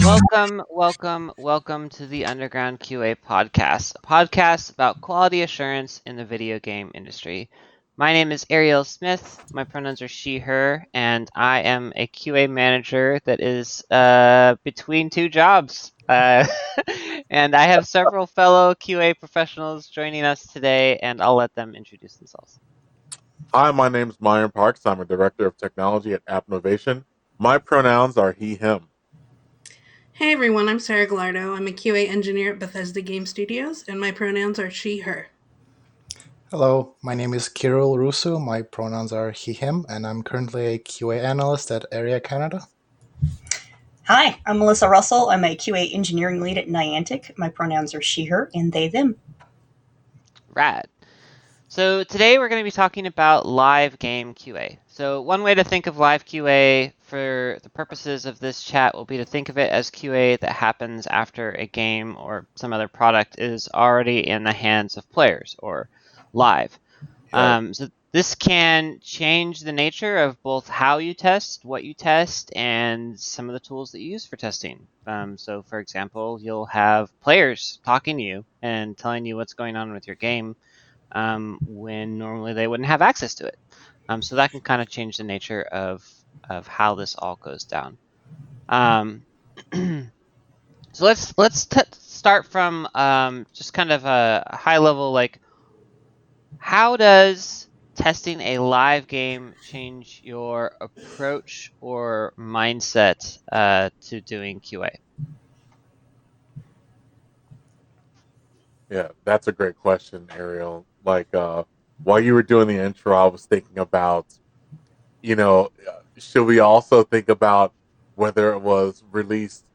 Welcome to the Underground QA podcast, a podcast about quality assurance in the video game industry. My name is Ariel Smith. My pronouns are she, her, and I am a QA manager that is between two jobs. And I have several fellow QA professionals joining us today, and I'll let them introduce themselves. Hi, my name is Myron Parks. I'm a director of technology at App Innovation. My pronouns are he, him. Hey everyone, I'm Sarah Gallardo. I'm a QA engineer at Bethesda Game Studios, and my pronouns are she, her. Hello, my name is Chiril Russu. My pronouns are he, him, and I'm currently a QA analyst at Ariel, Canada. Hi, I'm Melissa Russell. I'm a QA engineering lead at Niantic. My pronouns are she, her, and they, them. Rad. So today we're going to be talking about live game QA. So one way to think of live QA for the purposes of this chat will be to think of it as QA that happens after a game or some other product is already in the hands of players or live. So this can change the nature of both how you test, what you test, and some of the tools that you use for testing. So for example, you'll have players talking to you and telling you what's going on with your game when normally they wouldn't have access to it. So that can kind of change the nature of how this all goes down. So let's start from just kind of a high level, like how does testing a live game change your approach or mindset to doing QA? Yeah, that's a great question, Ariel. While you were doing the intro, I was thinking about, should we also think about whether it was released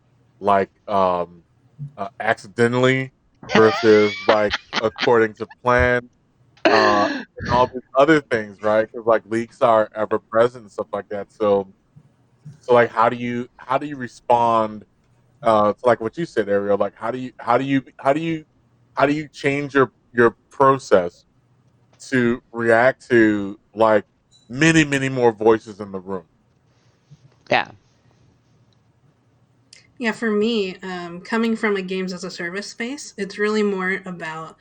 accidentally versus according to plan, and all these other things, right? Because leaks are ever present and stuff like that. So how do you respond to what you said, Ariel? Like how do you change your process to react to many more voices in the room? Yeah. Yeah, for me, coming from a games as a service space, it's really more about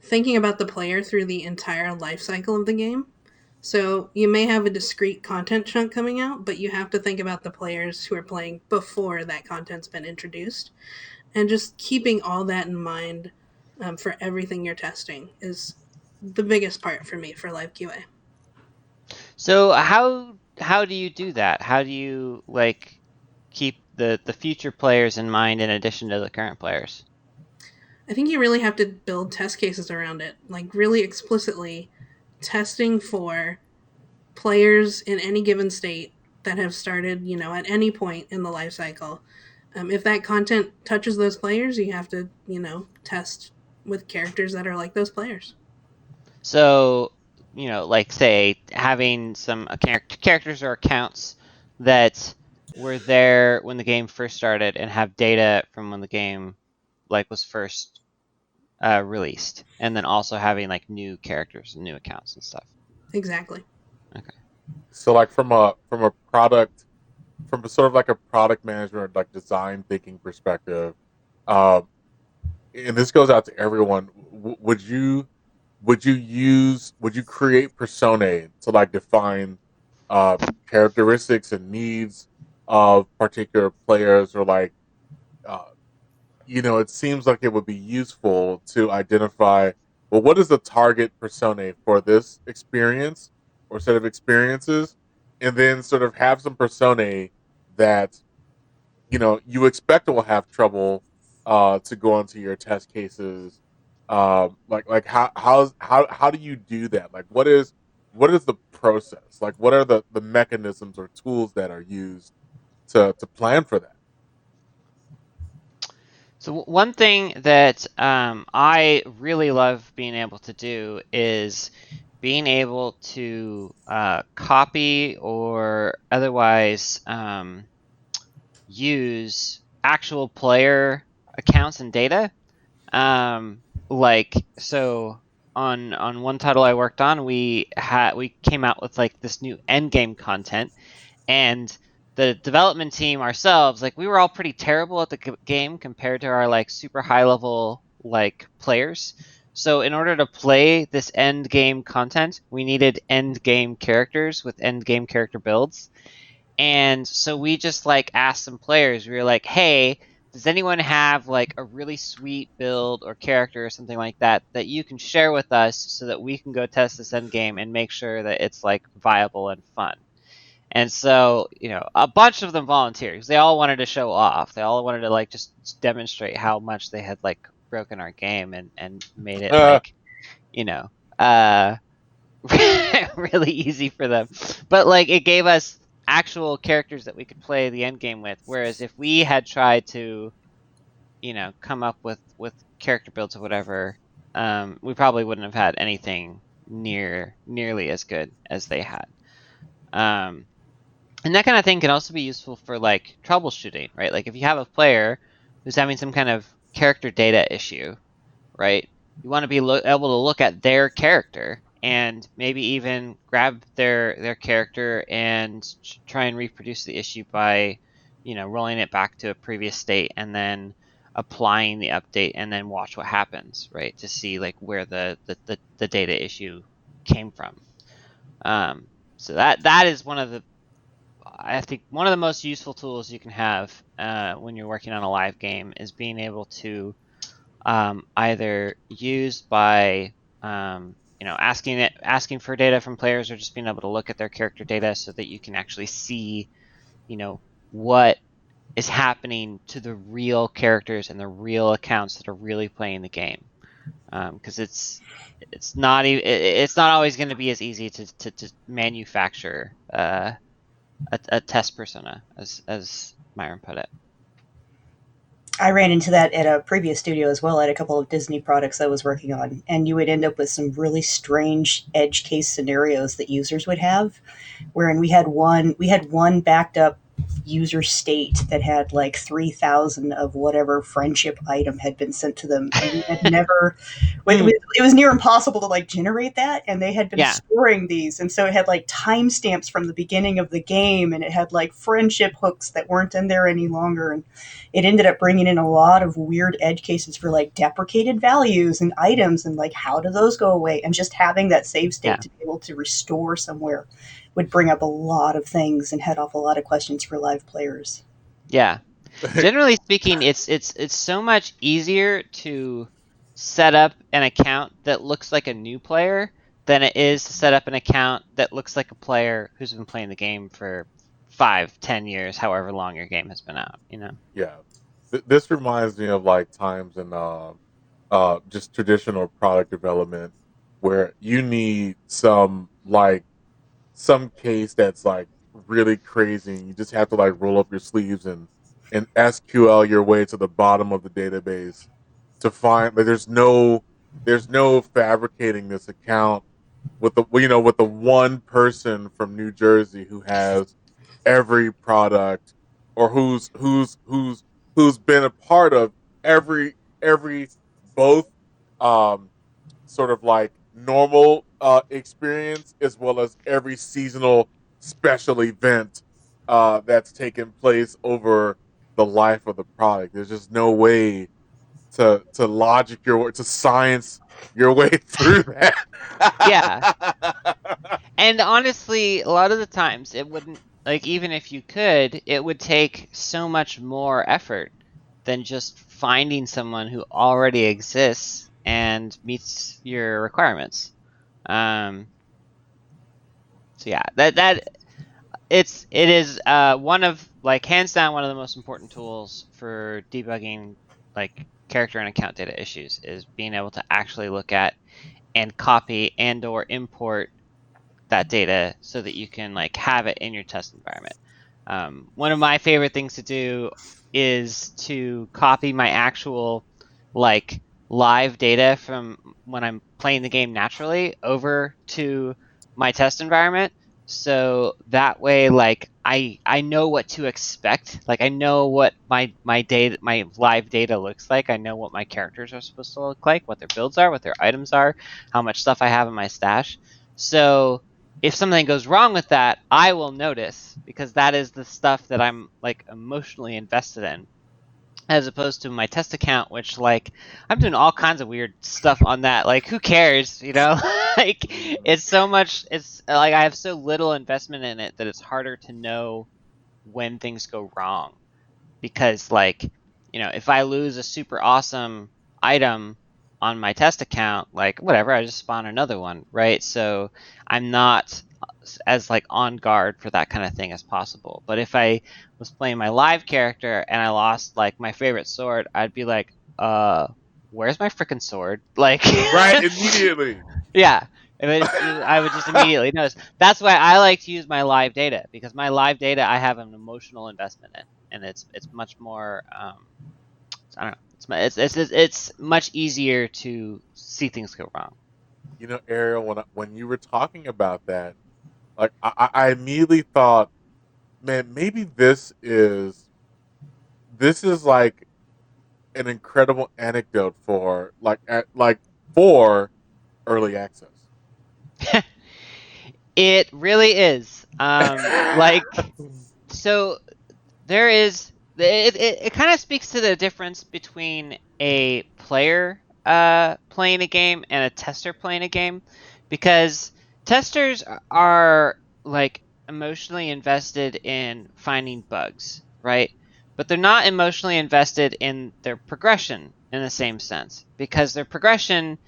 thinking about the player through the entire life cycle of the game. So you may have a discrete content chunk coming out, but you have to think about the players who are playing before that content's been introduced. And just keeping all that in mind for everything you're testing is the biggest part for me for live QA. So how do you do that? How do you keep the future players in mind in addition to the current players? I think you really have to build test cases around it, like really explicitly testing for players in any given state that have started, at any point in the life cycle. If that content touches those players, you have to, test with characters that are like those players. So, like say having some characters or accounts that were there when the game first started and have data from when the game was first released, and then also having new characters and new accounts and stuff. Exactly. Okay. So from a sort of like a product management design thinking perspective, um, and this goes out to everyone. Would you create personae to define uh, characteristics and needs of particular players, or uh, it seems like it would be useful to identify, well, what is the target persona for this experience or set of experiences, and then sort of have some personae that you expect will have trouble to go into your test cases. How do you do that? What is the process? Like, what are the mechanisms or tools that are used to plan for that? So one thing that I really love being able to do is being able to copy or otherwise use actual player accounts and data. So on one title I worked on, we came out with this new end game content, and the development team ourselves, like we were all pretty terrible at the game compared to our like super high level like players. So in order to play this end game content, we needed end game characters with end game character builds. And so we just like asked some players, we were like, hey, does anyone have like a really sweet build or character or something like that that you can share with us so that we can go test this end game and make sure that it's like viable and fun? And so, a bunch of them volunteered because they all wanted to show off. They all wanted to like just demonstrate how much they had like broken our game and made it like, uh, really easy for them. But like it gave us actual characters that we could play the end game with. Whereas if we had tried to, come up with character builds or whatever, we probably wouldn't have had anything nearly as good as they had. And that kind of thing can also be useful for like troubleshooting, right? Like if you have a player who's having some kind of character data issue, right? You want to be able to look at their character and maybe even grab their character and try and reproduce the issue by, rolling it back to a previous state and then applying the update and then watch what happens, right? To see like where the data issue came from. So that is I think one of the most useful tools you can have when you're working on a live game is being able to either use by asking for data from players, or just being able to look at their character data so that you can actually see what is happening to the real characters and the real accounts that are really playing the game, because it's not always going to be as easy to manufacture a test persona, as Myron put it. I ran into that at a previous studio as well, at a couple of Disney products I was working on, and you would end up with some really strange edge case scenarios that users would have, wherein we had one backed up user state that had like 3,000 of whatever friendship item had been sent to them, and we had never it was near impossible to like generate that, and they had been Yeah. storing these, and so it had like timestamps from the beginning of the game, and it had like friendship hooks that weren't in there any longer, and it ended up bringing in a lot of weird edge cases for like deprecated values and items, and like how do those go away, and just having that save state to be able to restore somewhere would bring up a lot of things and head off a lot of questions for live players. Yeah. Generally speaking, it's so much easier to set up an account that looks like a new player than it is to set up an account that looks like a player who's been playing the game for 5-10 years, however long your game has been out, Yeah, this reminds me of like times in just traditional product development where you need some case that's like really crazy, and you just have to like roll up your sleeves and SQL your way to the bottom of the database to find like there's no fabricating this account with the one person from New Jersey who has every product, or who's been a part of every both um sort of like normal experience as well as every seasonal special event that's taken place over the life of the product. There's just no way to logic your way, to science your way through that. Yeah. And honestly, a lot of the times it wouldn't, like, even if you could, it would take so much more effort than just finding someone who already exists and meets your requirements. So yeah, it is one of, like, hands down, one of the most important tools for debugging like character and account data issues is being able to actually look at and copy and or import that data so that you can like have it in your test environment. One of my favorite things to do is to copy my actual like live data from when I'm playing the game naturally over to my test environment. So that way, like I know what to expect. Like I know what my live data looks like. I know what my characters are supposed to look like, what their builds are, what their items are, how much stuff I have in my stash. So if something goes wrong with that, I will notice, because that is the stuff that I'm like emotionally invested in, as opposed to my test account, which like I'm doing all kinds of weird stuff on that. Like, who cares, like it's so much. It's like I have so little investment in it that it's harder to know when things go wrong, because like, if I lose a super awesome item on my test account, like whatever, I just spawn another one, right? So I'm not as like on guard for that kind of thing as possible. But if I was playing my live character and I lost like my favorite sword, I'd be like, where's my freaking sword? Like, Right, immediately. yeah. I would just immediately notice. That's why I like to use my live data, because my live data I have an emotional investment in, and it's much more. I don't know. It's much easier to see things go wrong. Ariel, when you were talking about that, like I immediately thought, man, maybe this is like an incredible anecdote for for early access. It really is. Like, so there is it kind of speaks to the difference between a player playing a game and a tester playing a game, because testers are like emotionally invested in finding bugs, right? But they're not emotionally invested in their progression in the same sense, because their progression,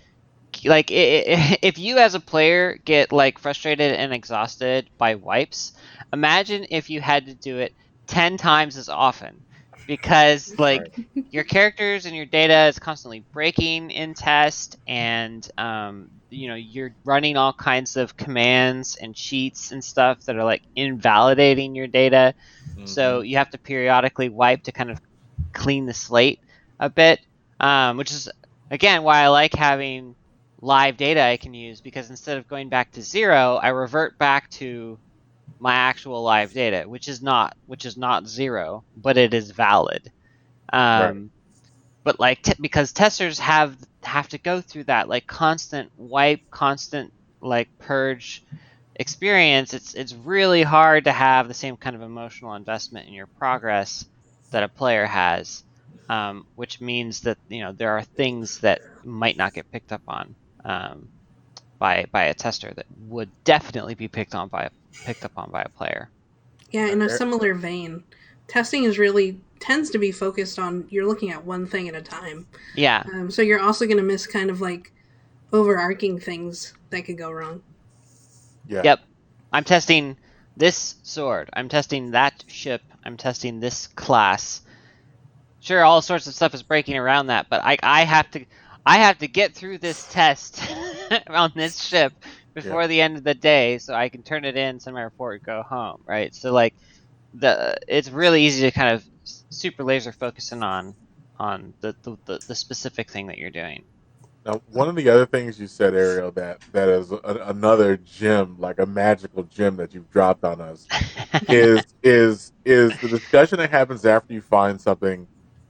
like if you as a player get like frustrated and exhausted by wipes, imagine if you had to do it 10 times as often, because like Right. your characters and your data is constantly breaking in test, and you're running all kinds of commands and cheats and stuff that are like invalidating your data, so Mm-hmm. you have to periodically wipe to kind of clean the slate a bit, which is again why I like having live data I can use, because instead of going back to 0, I revert back to my actual live data, which is not 0, but it is valid. Right. But like because testers have to go through that like constant wipe, constant like purge experience, it's really hard to have the same kind of emotional investment in your progress that a player has, which means that there are things that might not get picked up on, by a tester that would definitely be picked up on by a player. Yeah, in a similar vein, testing is really tends to be focused on you're looking at one thing at a time. Yeah. So you're also going to miss kind of like overarching things that could go wrong. Yeah. Yep. I'm testing this sword. I'm testing that ship. I'm testing this class. Sure, all sorts of stuff is breaking around that, but I have to get through this test on this ship Yeah. before the end of the day, so I can turn it in, send my report, go home, right? So like it's really easy to kind of super laser focusing on the specific thing that you're doing. Now, one of the other things you said, Ariel, that is another gem, like a magical gem that you've dropped on us, is the discussion that happens after you find something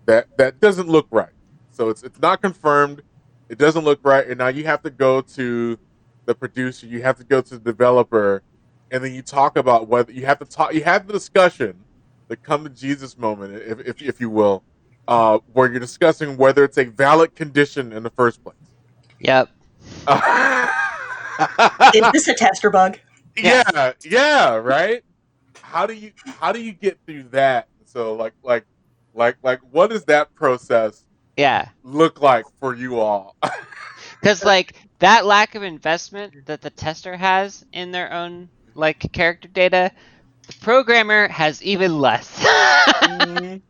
that doesn't look right. So it's not confirmed. It doesn't look right, and now you have to go to the producer. You have to go to the developer, and then you talk about whether you have to talk. You have the discussion, the come to Jesus moment, if you will, where you're discussing whether it's a valid condition in the first place. Yep. Is this a tester bug? Yeah. Yeah, right. How do you get through that? So like what does that process Yeah. look like for you all? Because like that lack of investment that the tester has in their own like character data, the programmer has even less. Mm,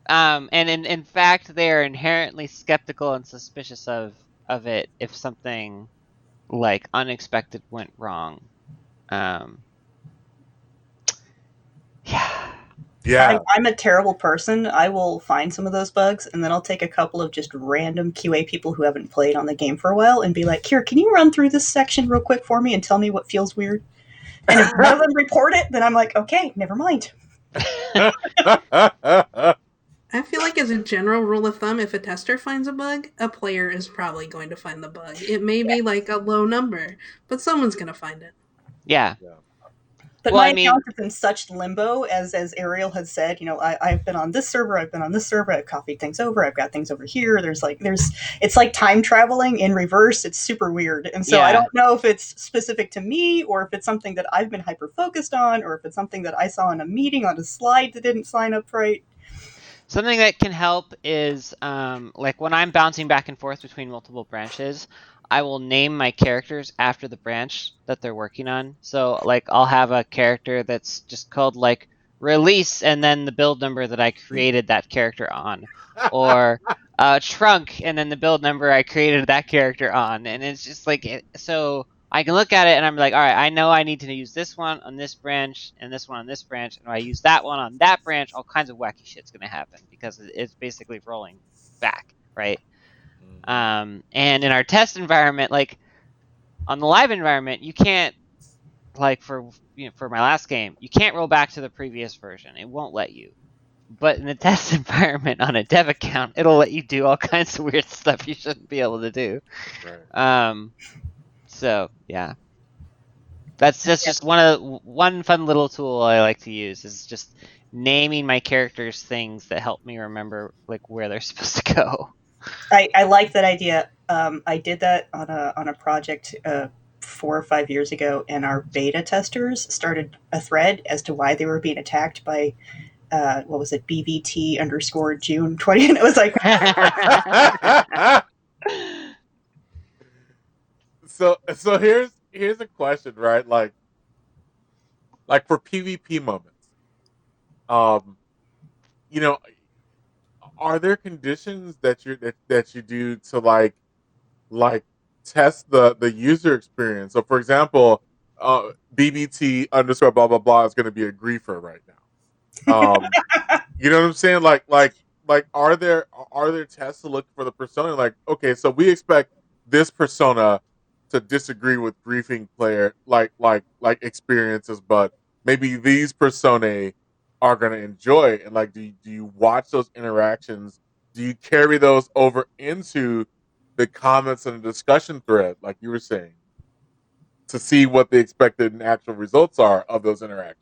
And in fact, they are inherently skeptical and suspicious of it if something like unexpected went wrong. Um, yeah. Yeah. I'm a terrible person. I will find some of those bugs, and then I'll take a couple of just random QA people who haven't played on the game for a while and be like, "Here, can you run through this section real quick for me and tell me what feels weird?" And if none of them report it, then I'm like, "Okay, never mind." I feel like as a general rule of thumb, if a tester finds a bug, a player is probably going to find the bug. It may be like a low number, but someone's going to find it. Yeah. Yeah. But Well, my I mean, account is in such limbo, as Ariel has said. I've been on this server, I've been on this server, I've copied things over, I've got things over here. It's like time traveling in reverse. It's super weird, and so I yeah. don't know if it's specific to me or if it's something that I've been hyper focused on, or if it's something that I saw in a meeting on a slide that didn't sign up right. Something that can help is like when I'm bouncing back and forth between multiple branches, I will name my characters after the branch that they're working on. So like I'll have a character that's just called like release and then the build number that I created that character on, or trunk and then the build number I created that character on, and it's just like so I can look at it and I'm like, all right, I know I need to use this one on this branch and this one on this branch, and if I use that one on that branch, all kinds of wacky shit's gonna happen because it's basically rolling back, right? And in our test environment, like on the live environment, you can't like for my last game, you can't roll back to the previous version. It won't let you. But in the test environment on a dev account, it'll let you do all kinds of weird stuff you shouldn't be able to do. Right. So yeah. That's just one fun little tool I like to use is just naming my characters things that help me remember like where they're supposed to go. I like that idea. I did that on a project 4 or 5 years ago, and our beta testers started a thread as to why they were being attacked by what was it, BBT underscore June 20, and it was like, So here's a question, right? Like for PvP moments, um, you know, are there conditions that you do to like test the user experience? So for example, BBT underscore blah blah blah is going to be a griefer right now. You know what I'm saying? Like are there tests to look for the persona? Like, okay, so we expect this persona to disagree with griefing player like experiences, but maybe these personae are gonna enjoy it. And like, do you watch those interactions? Do you carry those over into the comments and the discussion thread, like you were saying, to see what the expected and actual results are of those interactions?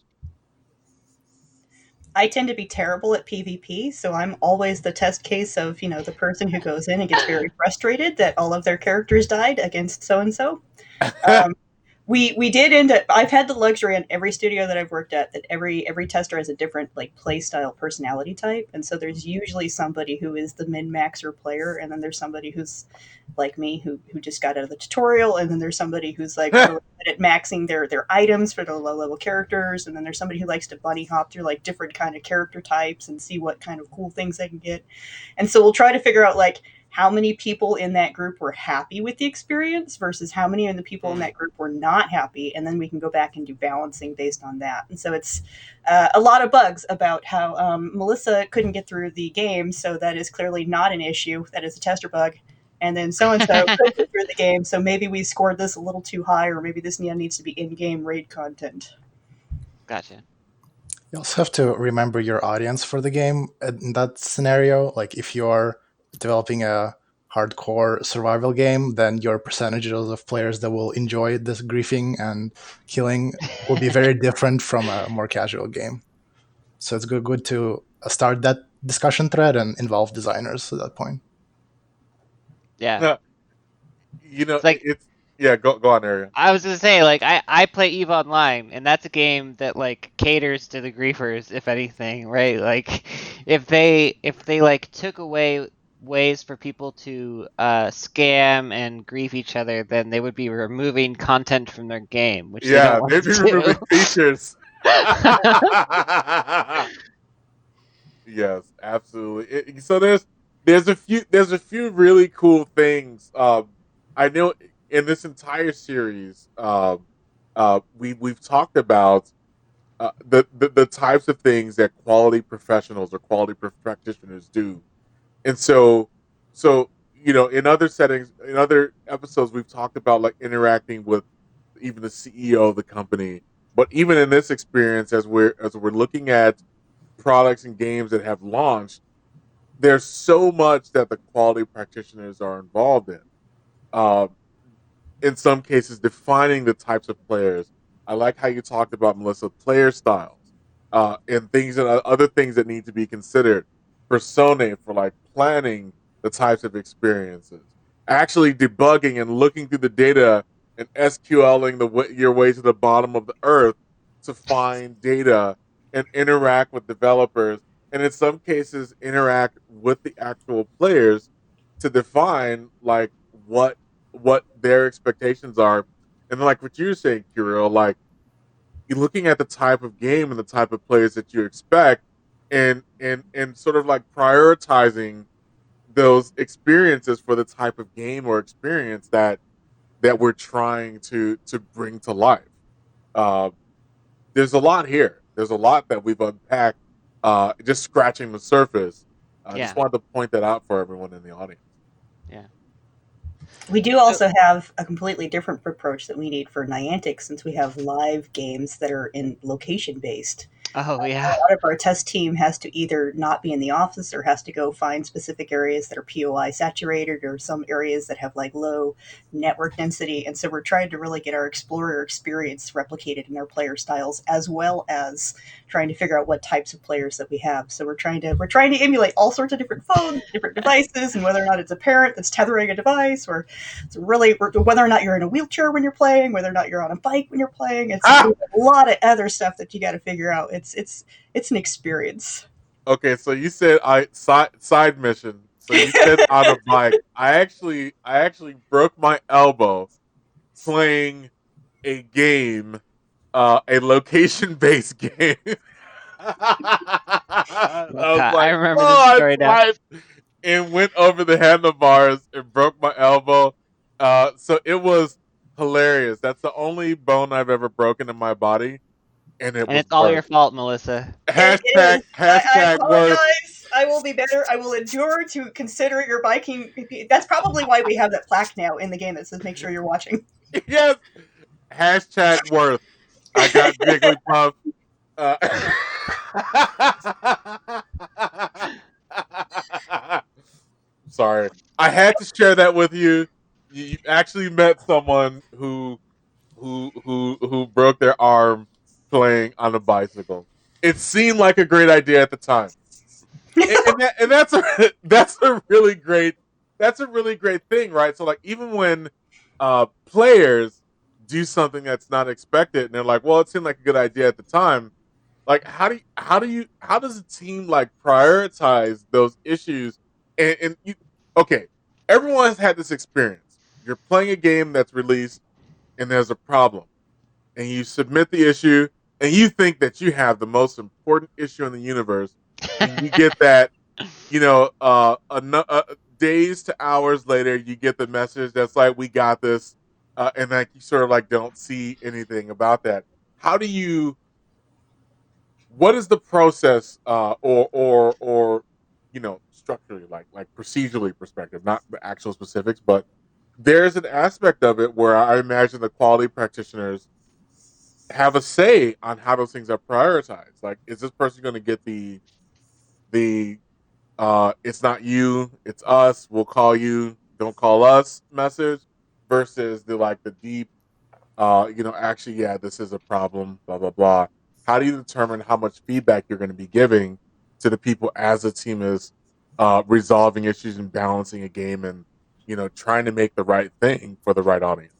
I tend to be terrible at PvP, so I'm always the test case of, the person who goes in and gets very frustrated that all of their characters died against so and so. We did end up. I've had the luxury in every studio that I've worked at that every tester has a different like play style personality type, and so there's usually somebody who is the min maxer player, and then there's somebody who's like me who just got out of the tutorial, and then there's somebody who's like really good at maxing their items for their low level characters, and then there's somebody who likes to bunny hop through like different kind of character types and see what kind of cool things they can get, and so we'll try to figure out like how many people in that group were happy with the experience versus how many of the people in that group were not happy, and then we can go back and do balancing based on that. And so it's a lot of bugs about how Melissa couldn't get through the game, so that is clearly not an issue. That is a tester bug. And then so and so couldn't get through the game, so maybe we scored this a little too high, or maybe this needs to be in-game raid content. Gotcha. You also have to remember your audience for the game in that scenario. Like if you're developing a hardcore survival game, then your percentages of players that will enjoy this griefing and killing will be very different from a more casual game. So it's good to start that discussion thread and involve designers at that point. Yeah. No, It's like it's yeah. Go on, Ariel. I was gonna say, like I play EVE Online, and that's a game that like caters to the griefers, if anything, right? Like if they like took away ways for people to scam and grief each other, then they would be removing content from their game, which they don't Yeah, want they'd be to removing do. features. Yes, absolutely. So there's a few really cool things. I know in this entire series, we've talked about the types of things that quality professionals or quality practitioners do, and so in other settings, in other episodes, we've talked about like interacting with even the CEO of the company. But even in this experience, as we're looking at products and games that have launched, there's so much that the quality practitioners are involved uh, in some cases defining the types of players. I like how you talked about, Melissa, player styles, and things and other things that need to be considered. Personae for like planning the types of experiences, actually debugging and looking through the data and SQLing your way to the bottom of the earth to find data and interact with developers, and in some cases interact with the actual players to define like what their expectations are. And then, like what you're saying, Chiril, like you're looking at the type of game and the type of players that you expect, and sort of like prioritizing those experiences for the type of game or experience that we're trying to bring to life. Uh, there's a lot here. There's a lot that we've unpacked, just scratching the surface. I just Yeah. wanted to point that out for everyone in the audience. Yeah. We do So, also have a completely different approach that we need for Niantic, since we have live games that are in location based. oh A yeah. lot of our test team has to either not be in the office or has to go find specific areas that are POI saturated or some areas that have like low network density. And so we're trying to really get our explorer experience replicated in our player styles, as well as trying to figure out what types of players that we have. So we're trying to emulate all sorts of different phones, different devices, and whether or not it's a parent that's tethering a device, or it's really whether or not you're in a wheelchair when you're playing, whether or not you're on a bike when you're playing. It's Ah, a lot of other stuff that you got to figure out. It's an experience. okay, so you said I side mission. So you said on a bike. I actually broke my elbow playing a game, a location based game. I was I like, remember this oh, it's story now. life, and went over the handlebars and broke my elbow. So it was hilarious. That's the only bone I've ever broken in my body, and it And was it's all worth. your fault, Melissa. It Hashtag is. I hashtag worth. apologize. I will be better. I will endure to consider your biking. That's probably why we have that plaque now in the game that says "Make sure you're watching." Yes. Hashtag worth. I got Jigglypuff. Uh, sorry, I had to share that with you. You actually met someone who broke their arm playing on a bicycle. It seemed like a great idea at the time, and that's that's a really great thing, right? So like even when players do something that's not expected, and they're like, "Well, it seemed like a good idea at the time." Like, how does a team like prioritize those issues? And you, okay, everyone has had this experience. You're playing a game that's released, and there's a problem, and you submit the issue, and you think that you have the most important issue in the universe, and you get that, days to hours later, you get the message that's like, "We got this," and like you sort of like don't see anything about that. How do you? What is the process, or structurally, like procedurally perspective, not the actual specifics, but there's an aspect of it where I imagine the quality practitioners have a say on how those things are prioritized. Like, is this person going to get the it's not you, it's us, we'll call you, don't call us message, versus the deep, actually, yeah, this is a problem, blah blah blah. How do you determine how much feedback you're going to be giving to the people as the team is resolving issues and balancing a game, and trying to make the right thing for the right audience?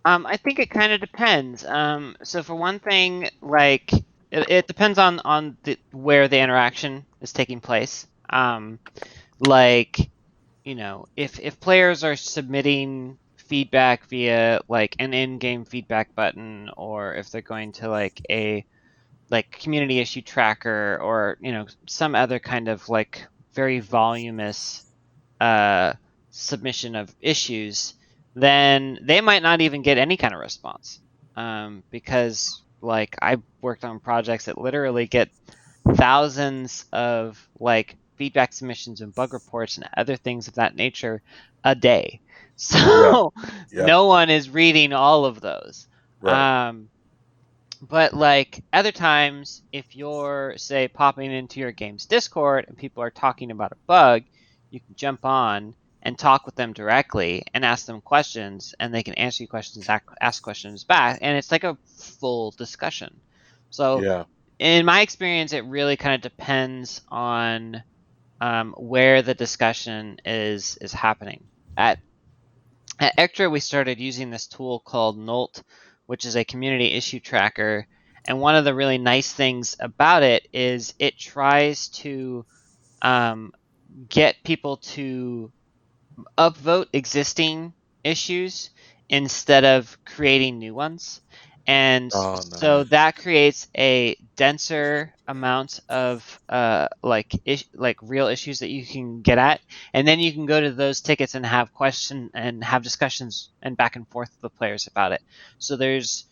I think it kind of depends. So for one thing, like it depends on where the interaction is taking place. Like if players are submitting feedback via like an in-game feedback button, or if they're going to like a community issue tracker, or some other kind of like very voluminous uh, submission of issues, then they might not even get any kind of response. Because like I've worked on projects that literally get thousands of like feedback submissions and bug reports and other things of that nature a day. Yeah, So yeah, no one is reading all of those. right. Um, But like other times, if you're, say, popping into your game's Discord and people are talking about a bug, you can jump on and talk with them directly and ask them questions, and they can answer you questions, ask questions back, and it's like a full discussion. So Yeah. in my experience, it really kind of depends on where the discussion is happening. At Ectra, we started using this tool called Nolt, which is a community issue tracker. And one of the really nice things about it is it tries to um, get people to upvote existing issues instead of creating new ones. And Oh, so nice. that creates a denser amount of like real issues that you can get at, and then you can go to those tickets and have discussions and back and forth with the players about it. So there's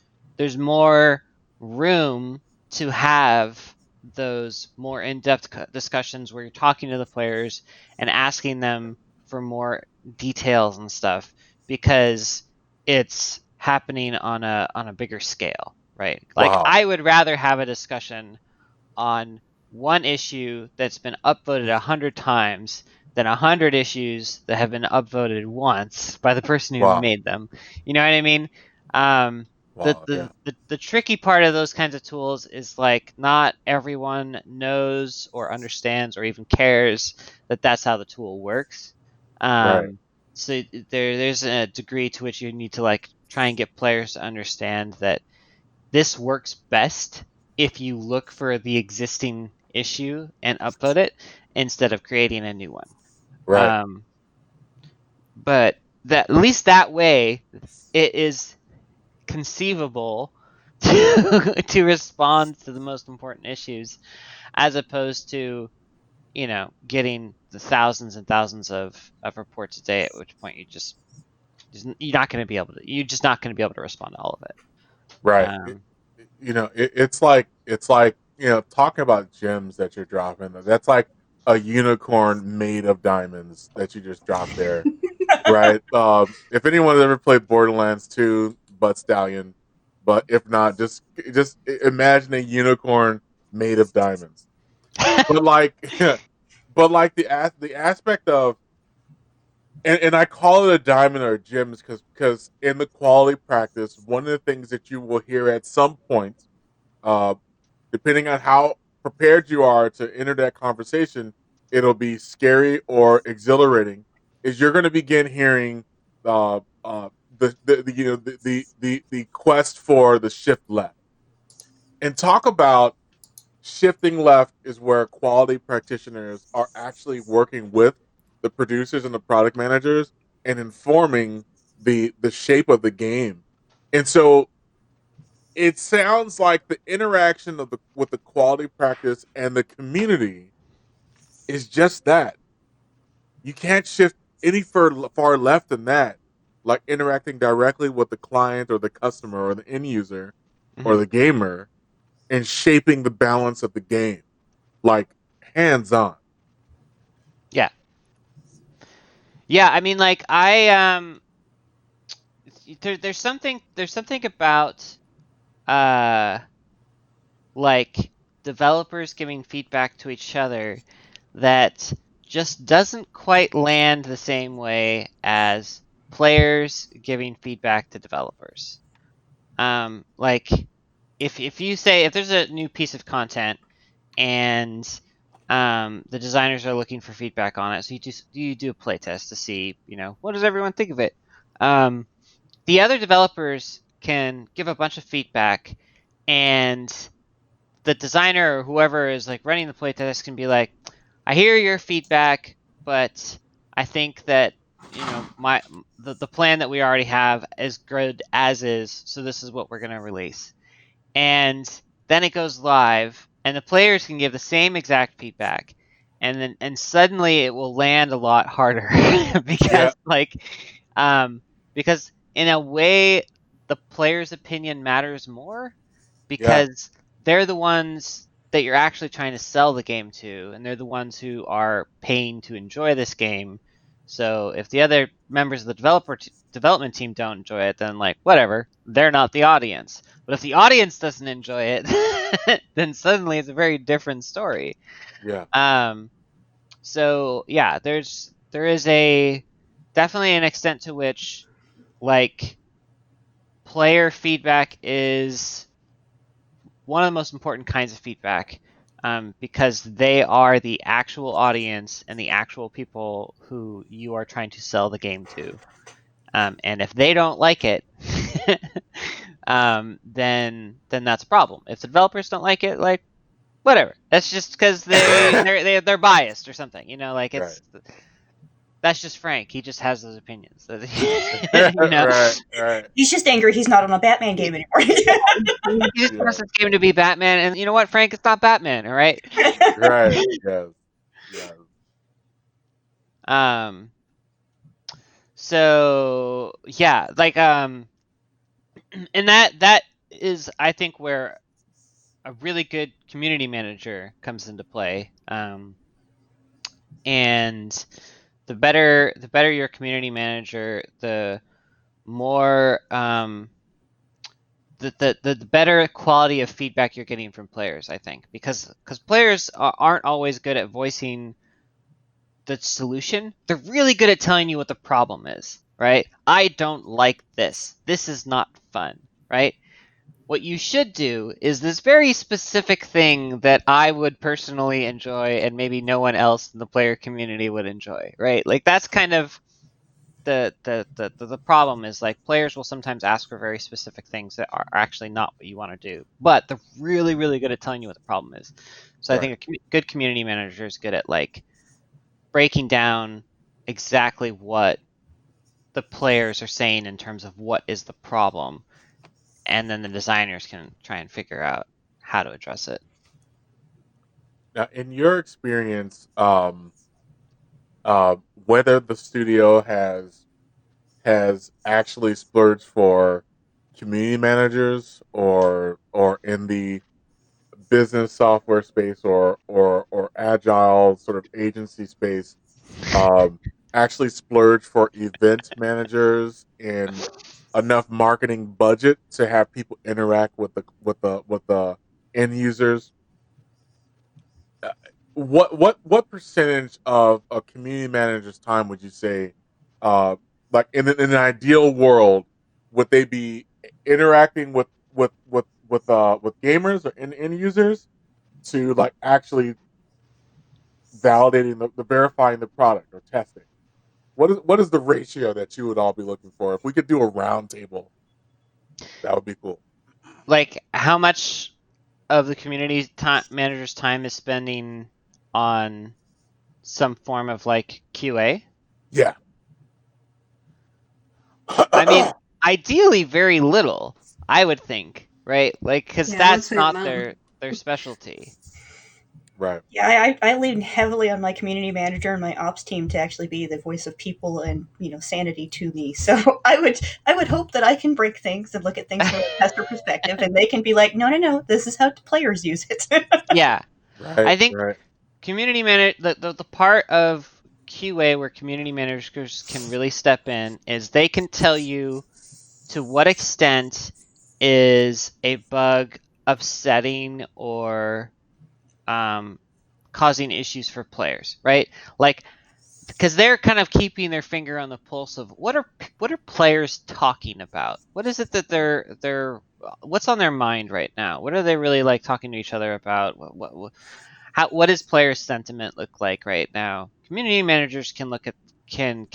more room to have those more in-depth discussions where you're talking to the players and asking them for more details and stuff, because it's happening on a bigger scale, right? Like Wow. I would rather have a discussion on one issue that's been upvoted 100 times than 100 issues that have been upvoted once by the person who Wow. made them. You know what I mean? Um, the, Wow. Yeah. the, the tricky part of those kinds of tools is like not everyone knows or understands or even cares that that's how the tool works. Right. So there's a degree to which you need to like try and get players to understand that this works best if you look for the existing issue and upload it instead of creating a new one. Right. Um, but that at least that way, it is conceivable to respond to the most important issues, as opposed to getting the thousands and thousands of reports a day. At which point you're not going to be able to you're just not going to be able to respond to all of it. Right. Um, It's like talking about gems that you're dropping. That's like a unicorn made of diamonds that you just dropped there, right? If anyone has ever played Borderlands 2, Butt Stallion, but if not, just imagine a unicorn made of diamonds. But like, but like the aspect of and I call it a diamond or gems because in the quality practice, one of the things that you will hear at some point, uh, depending on how prepared you are to enter that conversation, it'll be scary or exhilarating. Is you're going to begin hearing the quest for the shift left, and talk about shifting left is where quality practitioners are actually working with the producers and the product managers and informing the shape of the game. And so it sounds like the interaction of the with the quality practice and the community is just that. You can't shift any far left than that, like interacting directly with the client or the customer or the end user or mhm. the gamer and shaping the balance of the game, like hands on. Yeah, yeah. I mean, like there's something about uh like developers giving feedback to each other that just doesn't quite land the same way as players giving feedback to developers. Like if you say if there's a new piece of content and the designers are looking for feedback on it, so you do a playtest to see what does everyone think of it. Um, the other developers can give a bunch of feedback, and the designer or whoever is like running the playtest can be like, I hear your feedback, but I think that my the plan that we already have is good as is, so this is what we're going to release. And then it goes live, and the players can give the same exact feedback, and suddenly it will land a lot harder Yeah, because um because in a way the player's opinion matters more, yeah, because they're the ones that you're actually trying to sell the game to, and they're the ones who are paying to enjoy this game. So if the other members of the development team don't enjoy it, then like whatever, they're not the audience. But if the audience doesn't enjoy it, then suddenly it's a very different story. Yeah. So yeah, there is a definitely an extent to which like player feedback is one of the most important kinds of feedback, because they are the actual audience and the actual people who you are trying to sell the game to. And if they don't like it, then that's a problem. If the developers don't like it, like whatever, that's just because they're biased or something. Like Right. that's just Frank. He just has those opinions. you know, Right. He's just angry he's not on a Batman game anymore. he just Yeah. wants this game to be Batman, and you know what, Frank? It's not Batman, all right? Right. Yes. Yes. So yeah, like and that is, I think, where a really good community manager comes into play. And the better your community manager, the more the better quality of feedback you're getting from players, I think, because players aren't always good at voicing the solution. They're really good at telling you what the problem is, right? I don't like this. This is not fun, right? What you should do is this very specific thing that I would personally enjoy and maybe no one else in the player community would enjoy, right? Like that's kind of the problem is like players will sometimes ask for very specific things that are actually not what you want to do, but they're really, really good at telling you what the problem is. So I think a good community manager is good at like breaking down exactly what the players are saying in terms of what is the problem, and then the designers can try and figure out how to address it. Now, in your experience, whether the studio has actually splurged for community managers or in the business software space or agile sort of agency space, um, actually splurge for event managers and enough marketing budget to have people interact with the end users. uh, what percentage of a community manager's time would you say, uh, like in an ideal world, would they be interacting with gamers or end users to like actually validating the verifying the product or testing? What is the ratio that you would all be looking for? If we could do a round table, that would be cool. Like how much of the community manager's time is spending on some form of like QA? Yeah. I mean, ideally very little, I would think, right? Like because Yeah, I would that's say not none. their specialty. Right. Yeah, I lean heavily on my community manager and my ops team to actually be the voice of people and sanity to me. So I would hope that I can break things and look at things from a tester perspective, and they can be like, no, this is how players use it. Yeah, Right. I think Right. community manage the part of QA where community managers can really step in is they can tell you to what extent is a bug upsetting or causing issues for players, right? Like because they're kind of keeping their finger on the pulse of what are players talking about? What is it that they're what's on their mind right now? What are they really like talking to each other about? What does player sentiment look like right now? Community managers can look at can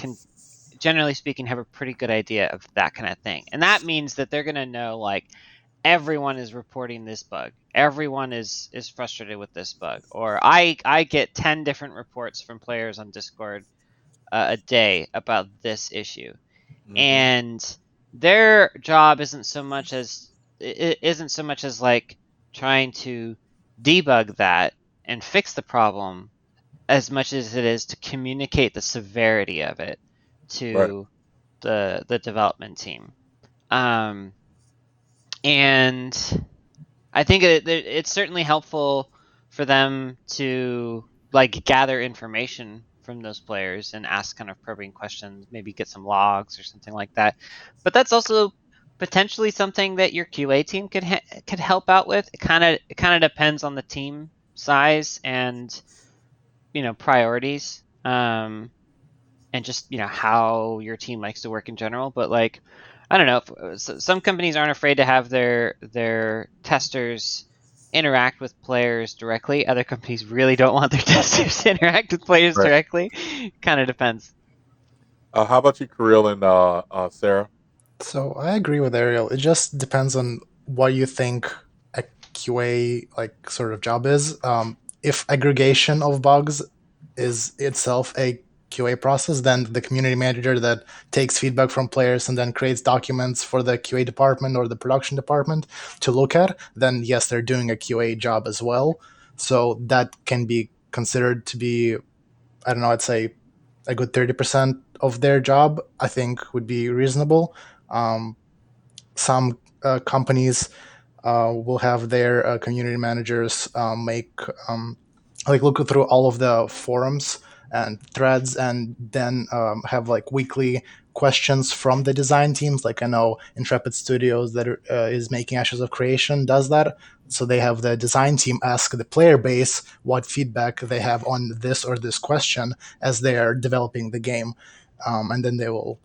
generally speaking have a pretty good idea of that kind of thing, and that means that they're gonna know like everyone is reporting this bug, everyone is frustrated with this bug, or I get 10 different reports from players on Discord a day about this issue, Hmm. and their job isn't so much as it isn't so much as like trying to debug that and fix the problem as much as it is to communicate the severity of it Right. to the development team. Um, and I think it's certainly helpful for them to like gather information from those players and ask kind of probing questions, maybe get some logs or something like that. But that's also potentially something that your QA team could help out with. It kind of depends on the team size and priorities, and just how your team likes to work in general. But like, I don't know, some companies aren't afraid to have their testers interact with players directly. Other companies really don't want their testers to interact with players Right. directly. Kind of depends. How about you, Chiril and Sarah? So I agree with Ariel. It just depends on what you think a QA like sort of job is. If aggregation of bugs is itself a QA process, then the community manager that takes feedback from players and then creates documents for the QA department or the production department to look at, then yes, they're doing a QA job as well. So that can be considered to be, I don't know, I'd say a good 30% of their job, I think would be reasonable. Um, some companies will have their community managers make like look through all of the forums and threads, and then have like weekly questions from the design teams. Like I know Intrepid Studios that is making Ashes of Creation does that. So they have the design team ask the player base what feedback they have on this or this question as they are developing the game, and then they will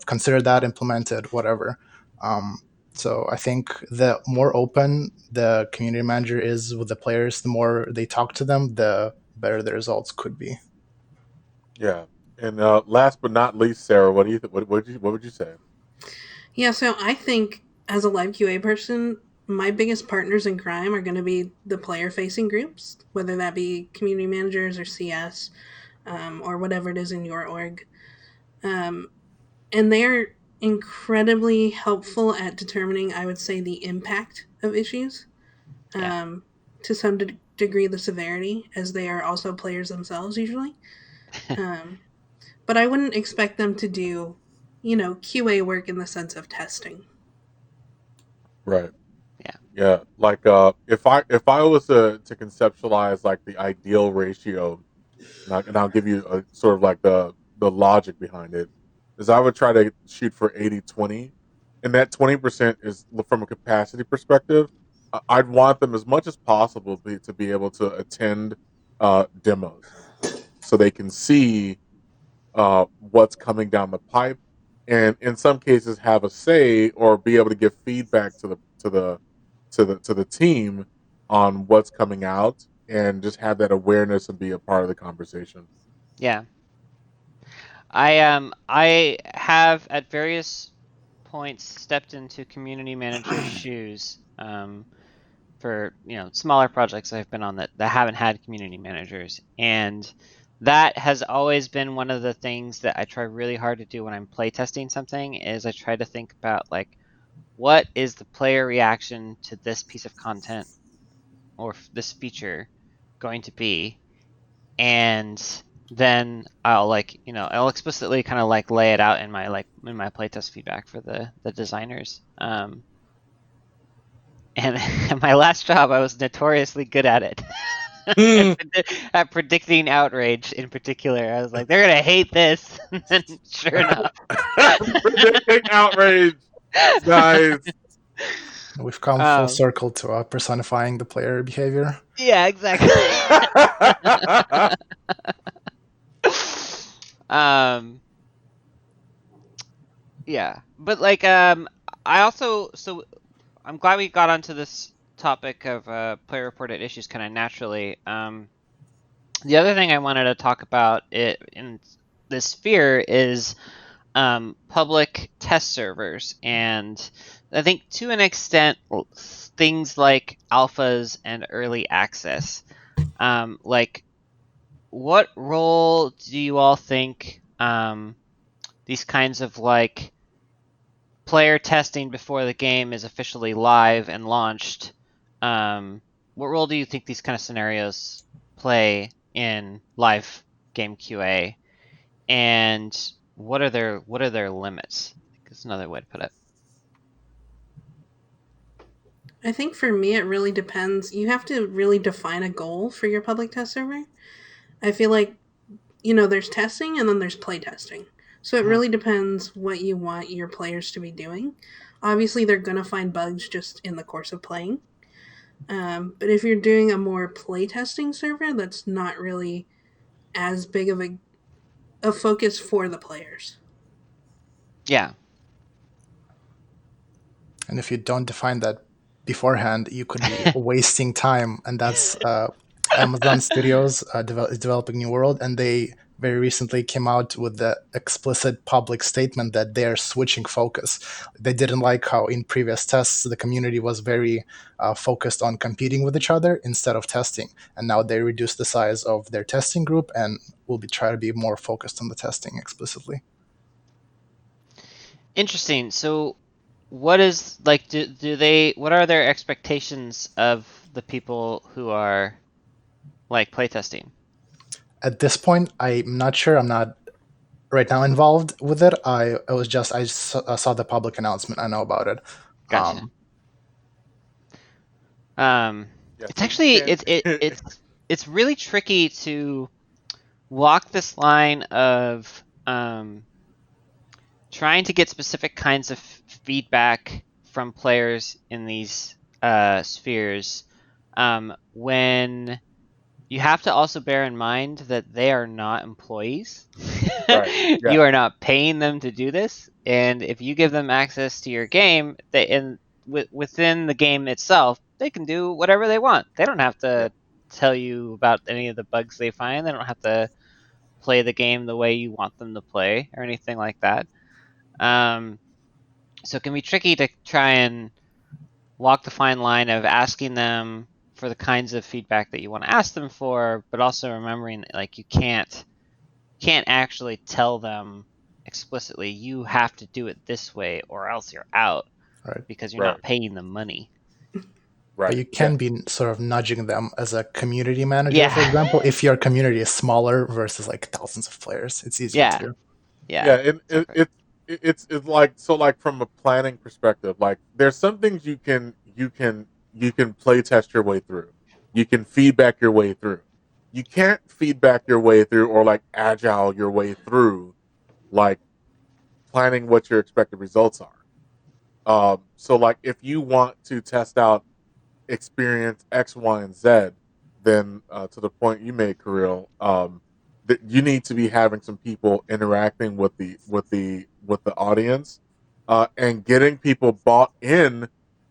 consider that, implement it, whatever. Um, so I think the more open the community manager is with the players, the more they talk to them, the better the results could be. Yeah. And last but not least, Sarah, what do you what would you say? Yeah, so I think as a live QA person, my biggest partners in crime are going to be the player facing groups, whether that be community managers or CS, or whatever it is in your org. Um, and they're incredibly helpful at determining, I would say, the impact of issues, Yeah. um, to some degree, the severity, as they are also players themselves usually. Um, but I wouldn't expect them to do, QA work in the sense of testing. Right. Yeah. Yeah. Like if I was to conceptualize like the ideal ratio, and I'll give you a sort of like the logic behind it, is I would try to shoot for 80-20, and that 20% is from a capacity perspective. I'd want them as much as possible to be able to attend demos so they can see what's coming down the pipe, and in some cases have a say or be able to give feedback to the team on what's coming out, and just have that awareness and be a part of the conversation. Yeah. I have at various points stepped into community manager's shoes, for smaller projects I've been on that haven't had community managers, and that has always been one of the things that I try really hard to do when I'm playtesting something. Is I try to think about like, what is the player reaction to this piece of content or this feature going to be, and then I'll explicitly kind of like lay it out in my playtest feedback for the designers. And at my last job, I was notoriously good at it. Hmm. At predicting outrage in particular. I was like, they're gonna hate this. And then sure enough. Predicting outrage. Nice. We've come full Um, circle to personifying the player behavior. yeah, exactly. um, yeah, but like, I also so I'm glad we got onto this topic of player reported issues kind of naturally. The other thing I wanted to talk about it in this sphere is public test servers, and I think to an extent things like alphas and early access. Like, what role do you all think these kinds of like player testing before the game is officially live and launched? What role do you think these kind of scenarios play in live game QA? And what are their limits? I think is another way to put it. I think for me, it really depends. You have to really define a goal for your public test server. I feel like there's testing and then there's play testing. So it really depends what you want your players to be doing. Obviously, they're going to find bugs just in the course of playing. But if you're doing a more playtesting server, that's not really as big of a focus for the players. Yeah. And if you don't define that beforehand, you could be wasting time. And that's Amazon Studios is developing New World, and they very recently came out with the explicit public statement that they're switching focus. They didn't like how in previous tests the community was very focused on competing with each other instead of testing, and now they reduced the size of their testing group and will be try to be more focused on the testing explicitly. Interesting. So what is like do they what are their expectations of the people who are like playtesting? At this point, I'm not sure. I'm not right now involved with it. I saw the public announcement. I know about it. Gotcha. Yeah, It's so actually you can't- it's really tricky to walk this line of trying to get specific kinds of feedback from players in these spheres when you have to also bear in mind that they are not employees. Right, yeah. You are not paying them to do this, and if you give them access to your game, within the game itself, they can do whatever they want. They don't have to tell you about any of the bugs they find. They don't have to play the game the way you want them to play or anything like that. So it can be tricky to try and walk the fine line of asking them for the kinds of feedback that you want to ask them for, but also remembering that like you can't actually tell them explicitly you have to do it this way or else you're out, Right. because you're not paying them money. Right. But you can be sort of nudging them as a community manager, Yeah. for example. If your community is smaller versus like thousands of players, it's easier Yeah. to do. Yeah, and it's like so like from a planning perspective, like there's some things you can play test your way through. You can feedback your way through. You can't feedback your way through or like agile your way through like planning what your expected results are. So like if you want to test out experience X, Y, and Z, then to the point you made, Chiril, that you need to be having some people interacting with the audience, and getting people bought in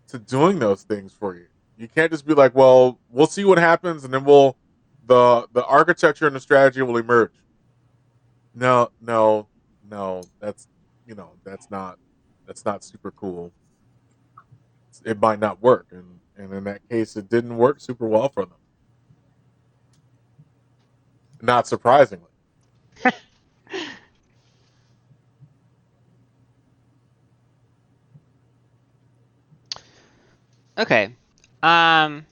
to doing those things for you. You can't just be like, well, we'll see what happens, and then the architecture and the strategy will emerge. No, no, no. That's not super cool. It might not work, and in that case, it didn't work super well for them. Not surprisingly. Okay. As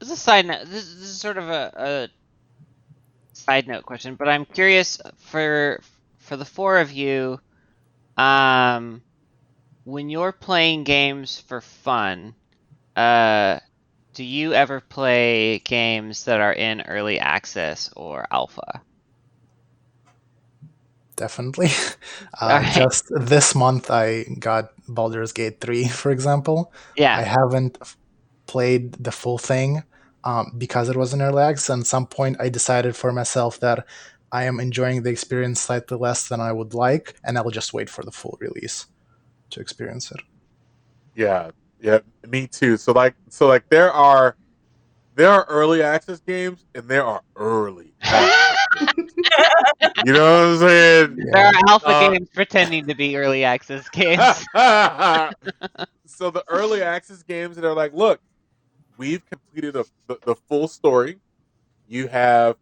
a side note, this is sort of a side note question, but I'm curious for the four of you, when you're playing games for fun, do you ever play games that are in early access or alpha? Definitely. Alright. Just this month, I got Baldur's Gate 3, for example. Yeah. I haven't played the full thing because it was in early access. And at some point, I decided for myself that I am enjoying the experience slightly less than I would like, and I'll just wait for the full release to experience it. Yeah, yeah, me too. So like there are early access games and there are early access. You know what I'm saying? There are alpha games pretending to be early access games. So the early access games that are like, look, we've completed the full story. You have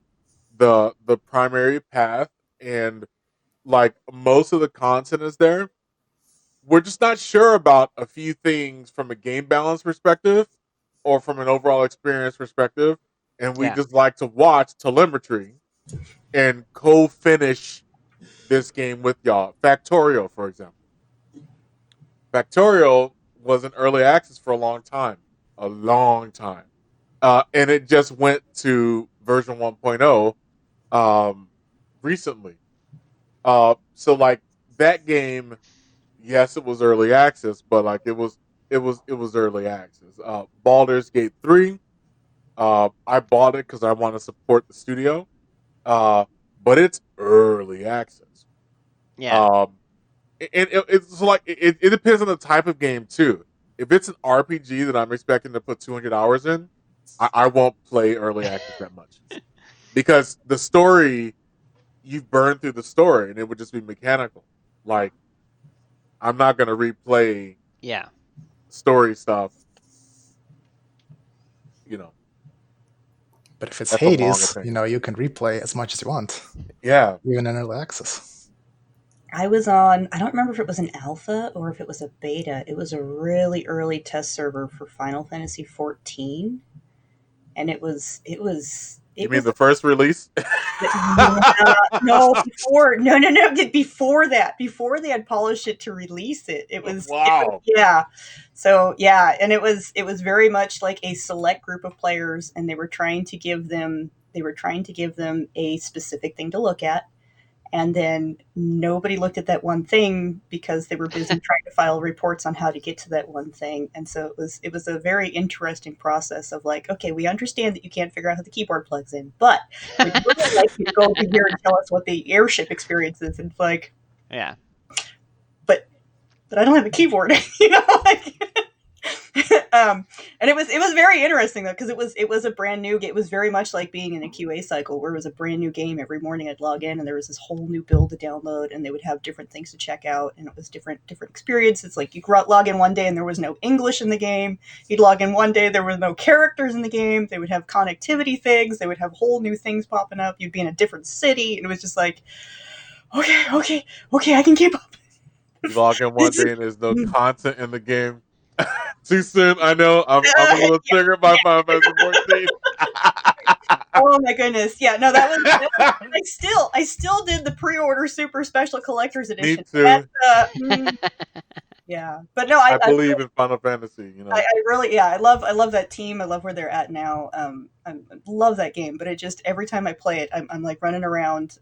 the primary path, and like most of the content is there. We're just not sure about a few things from a game balance perspective or from an overall experience perspective, and we Yeah. just like to watch telemetry and co-finish this game with y'all. Factorial, for example. Factorial was in early access for a long time, and it just went to version 1.0 recently. So like that game, yes, it was early access, but like it was early access. Baldur's Gate 3. I bought it because I want to support the studio. Uh, but it's early access. Yeah. Um, it's like it depends on the type of game too. If it's an RPG that I'm expecting to put 200 hours in, I won't play early access that much because the story, you've burned through the story and it would just be mechanical. Like I'm not gonna replay Yeah. story stuff. You know, But if it's that's a long Hades, opinion. you can replay as much as you want, Yeah, even in early access. I was on, I don't remember if it was an alpha or if it was a beta. It was a really early test server for Final Fantasy 14, and you it mean was the first release? yeah, no, before, no, before that, before they had polished it to release it, Wow. yeah. So yeah, and it was very much like a select group of players, and they were trying to give them a specific thing to look at, and then nobody looked at that one thing because they were busy trying to file reports on how to get to that one thing. And so it was a very interesting process of like, okay, we understand that you can't figure out how the keyboard plugs in, but we'd really like you to go over here and tell us what the airship experience is. And it's like, Yeah. but I don't have a keyboard, like and it was very interesting though, because it was a brand new game. It was very much like being in a QA cycle where it was a brand new game every morning. I'd log in and there was this whole new build to download, and they would have different things to check out, and it was different experiences. Like you could log in one day and there was no English in the game. You'd log in one day, there were no characters in the game. They would have connectivity things. They would have whole new things popping up. You'd be in a different city, and it was just like, okay, I can keep up. You log in one This is day and there's no content in the game. Too soon. I know. I'm a little triggered by Final Fantasy 14. Oh my goodness. Yeah, no, I still did the pre-order super special collector's Me edition. That's too. yeah. But no, I believe in Final Fantasy. I really, yeah, I love that team. I love where they're at now. I love that game, but it just every time I play it, I'm like running around.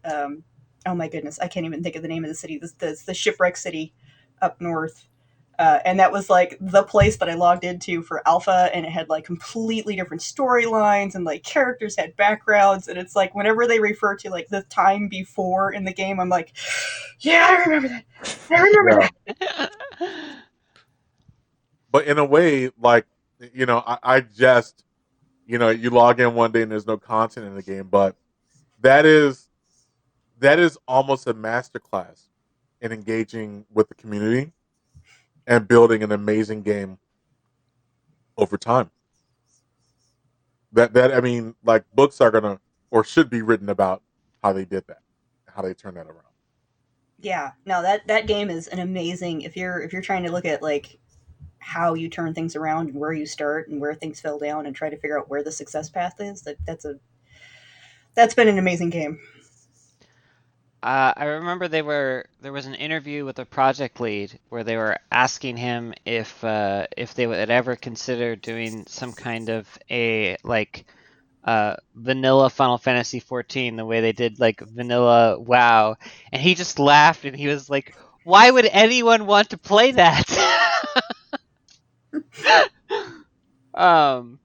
Oh my goodness, I can't even think of the name of the city. The shipwreck city up north. And that was like the place that I logged into for alpha, and it had like completely different storylines, and like characters had backgrounds, and it's like whenever they refer to like the time before in the game, I'm like, yeah, I remember that. I remember Yeah. that. But in a way, like, I just, you log in one day and there's no content in the game, but that is that is almost a masterclass in engaging with the community and building an amazing game over time. That I mean, like books are gonna or should be written about how they did that, how they turned that around. Yeah, no, that game is an amazing. If you're trying to look at like how you turn things around and where you start and where things fell down and try to figure out where the success path is, that's been an amazing game. I remember there was an interview with a project lead where they were asking him if they would ever consider doing some kind of a like vanilla Final Fantasy 14 the way they did like vanilla WoW, and he just laughed and he was like, "Why would anyone want to play that?" um.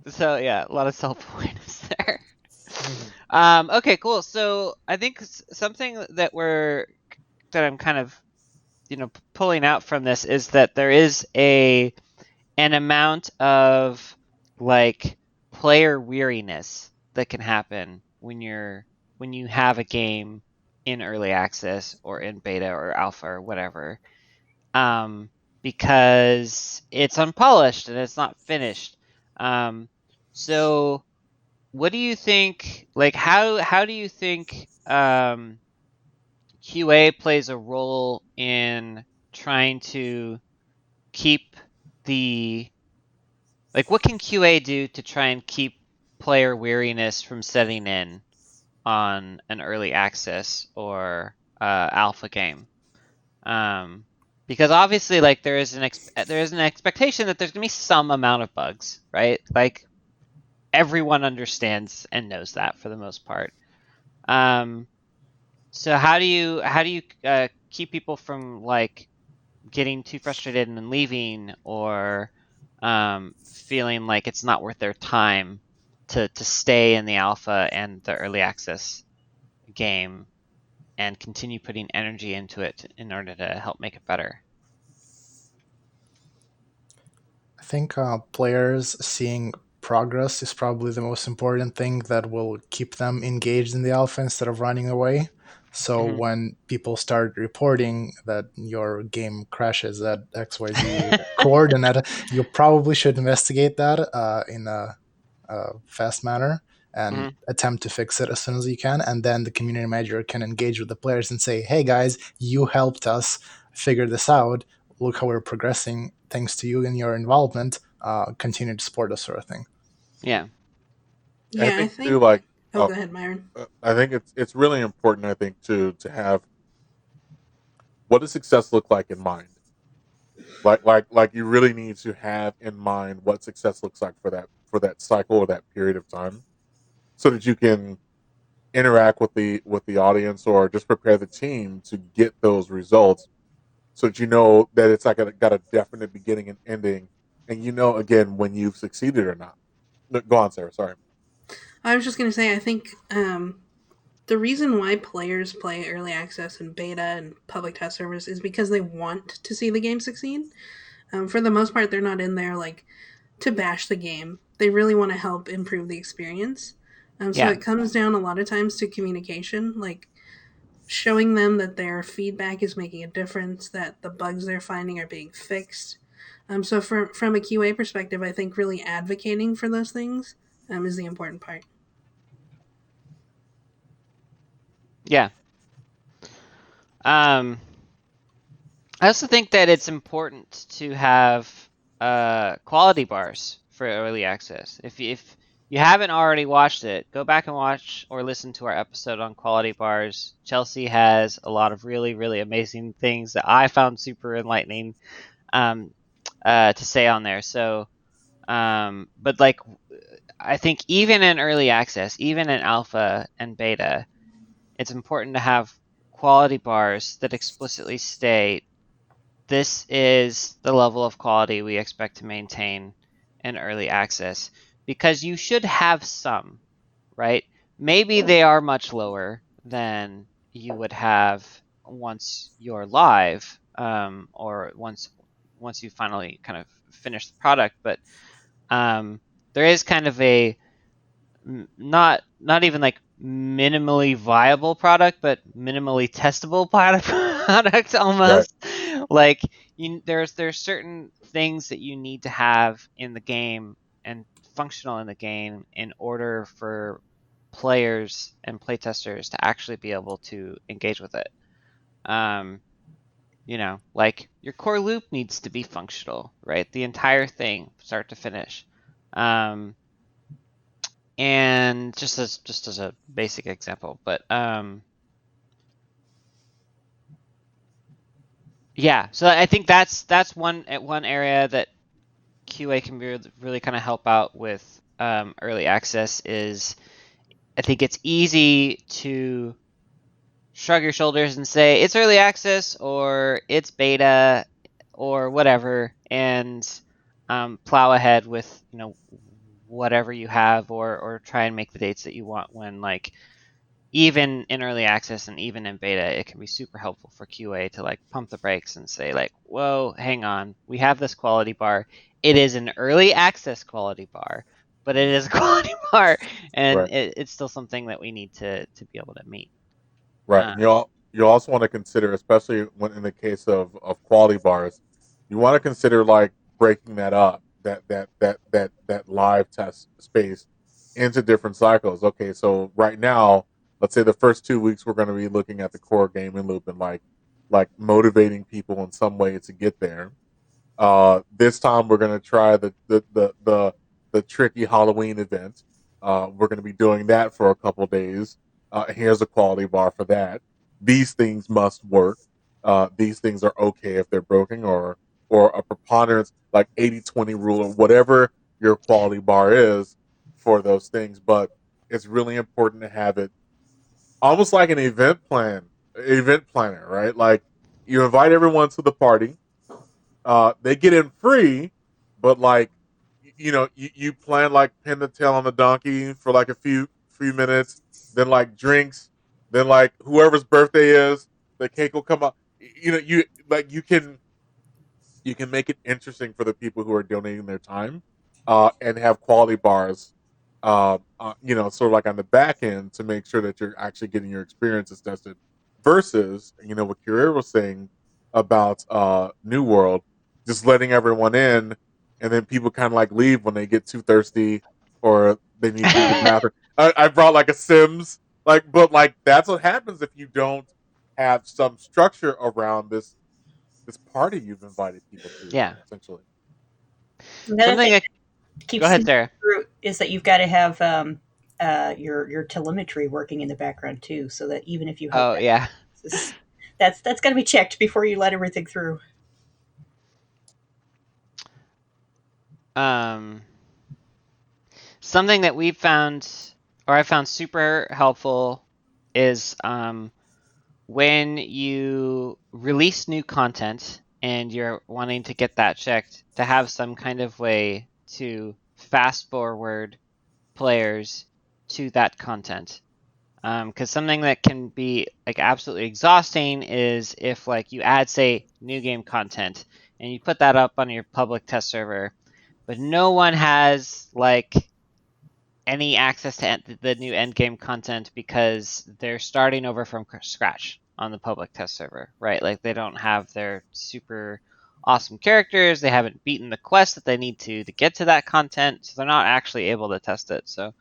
So yeah, a lot of self-awareness there. Okay, cool. So I think something that I'm kind of, pulling out from this is that there is an amount of like player weariness that can happen when you have a game in early access or in beta or alpha or whatever, because it's unpolished and it's not finished. So what do you think? Like, how do you think QA plays a role in trying to keep the like? What can QA do to try and keep player weariness from setting in on an early access or alpha game? Because obviously, like there is an expectation that there's gonna be some amount of bugs, right? Like everyone understands and knows that for the most part. So how do you keep people from like getting too frustrated and then leaving, or feeling like it's not worth their time to stay in the alpha and the early access game and continue putting energy into it in order to help make it better? I think players seeing progress is probably the most important thing that will keep them engaged in the alpha instead of running away. So Hmm. when people start reporting that your game crashes at XYZ coordinate, you probably should investigate that in a fast manner and Hmm. attempt to fix it as soon as you can. And then the community manager can engage with the players and say, hey guys, you helped us figure this out. Look how we're progressing thanks to you and your involvement. Continue to support us, sort of thing. Yeah. I Yeah, I think too, think. like, Oh, go ahead, Myron. I think it's really important. I think to have what does success look like in mind. Like you really need to have in mind what success looks like for that cycle or that period of time, so that you can interact with the audience or just prepare the team to get those results, so that you know that it's like got a definite beginning and ending, and you know again when you've succeeded or not. No, go on, Sarah. Sorry. I was just going to say, I think the reason why players play early access and beta and public test servers is because they want to see the game succeed. For the most part, they're not in there like to bash the game. They really want to help improve the experience. So Yeah. it comes down a lot of times to communication, like showing them that their feedback is making a difference, that the bugs they're finding are being fixed. So from a QA perspective, I think really advocating for those things is the important part. Yeah. Um, I also think that it's important to have quality bars for early access. If you haven't already watched it, go back and watch or listen to our episode on quality bars. Chelsea has a lot of really, really amazing things that I found super enlightening um, to say on there. So, but like, I think even in early access, even in alpha and beta, it's important to have quality bars that explicitly state this is the level of quality we expect to maintain in early access, because you should have some, right? Maybe they are much lower than you would have once you're live, or once you finally kind of finish the product. But there is kind of a not even like minimally viable product, but minimally testable product Right. almost. Like there's certain things that you need to have in the game and functional in the game in order for players and playtesters to actually be able to engage with it. Um, like your core loop needs to be functional, right? The entire thing, start to finish. Um, and just as a basic example, but yeah, so I think that's one area that QA can really kind of help out with early access. Is I think it's easy to shrug your shoulders and say it's early access or it's beta or whatever, and plow ahead with whatever you have, or try and make the dates that you want, when like even in early access and even in beta, it can be super helpful for QA to like pump the brakes and say like, whoa, hang on, we have this quality bar. It is an early access quality bar, but it is a quality bar, and Right. it's still something that we need to be able to meet. Right, Uh, and you also want to consider, especially when in the case of quality bars, you want to consider like breaking that up, that live test space into different cycles. Okay, so right now, let's say the first 2 weeks we're going to be looking at the core gaming loop and like motivating people in some way to get there. This time we're gonna try the tricky Halloween event. We're gonna be doing that for a couple days. Here's a quality bar for that. These things must work. These things are okay if they're broken, or a preponderance like 80-20 rule, or whatever your quality bar is for those things. But it's really important to have it almost like an event planner, right? Like you invite everyone to the party. They get in free, but like you plan like pin the tail on the donkey for like a few minutes, then like drinks, then like whoever's birthday is, the cake will come up. You like you can make it interesting for the people who are donating their time, and have quality bars, sort of like on the back end to make sure that you're actually getting your experiences tested. Versus, what Chiril was saying about New World, just letting everyone in, and then people kind of like leave when they get too thirsty or they need to use the bathroom. I brought like a Sims, but like that's what happens if you don't have some structure around this party you've invited people to, Yeah. essentially. Another Something thing that, that go keeps ahead, things Sarah. through is that you've got to have your telemetry working in the background too, so that even if you have Oh, yeah. that's got to be checked before you let everything through. Um, something that we've found, or I found super helpful, is when you release new content and you're wanting to get that checked, to have some kind of way to fast forward players to that content. Because something that can be like absolutely exhausting is if like you add, say, new game content and you put that up on your public test server, but no one has like any access to the new end game content because they're starting over from scratch on the public test server, right? Like they don't have their super awesome characters, they haven't beaten the quest that they need to get to that content, so they're not actually able to test it. So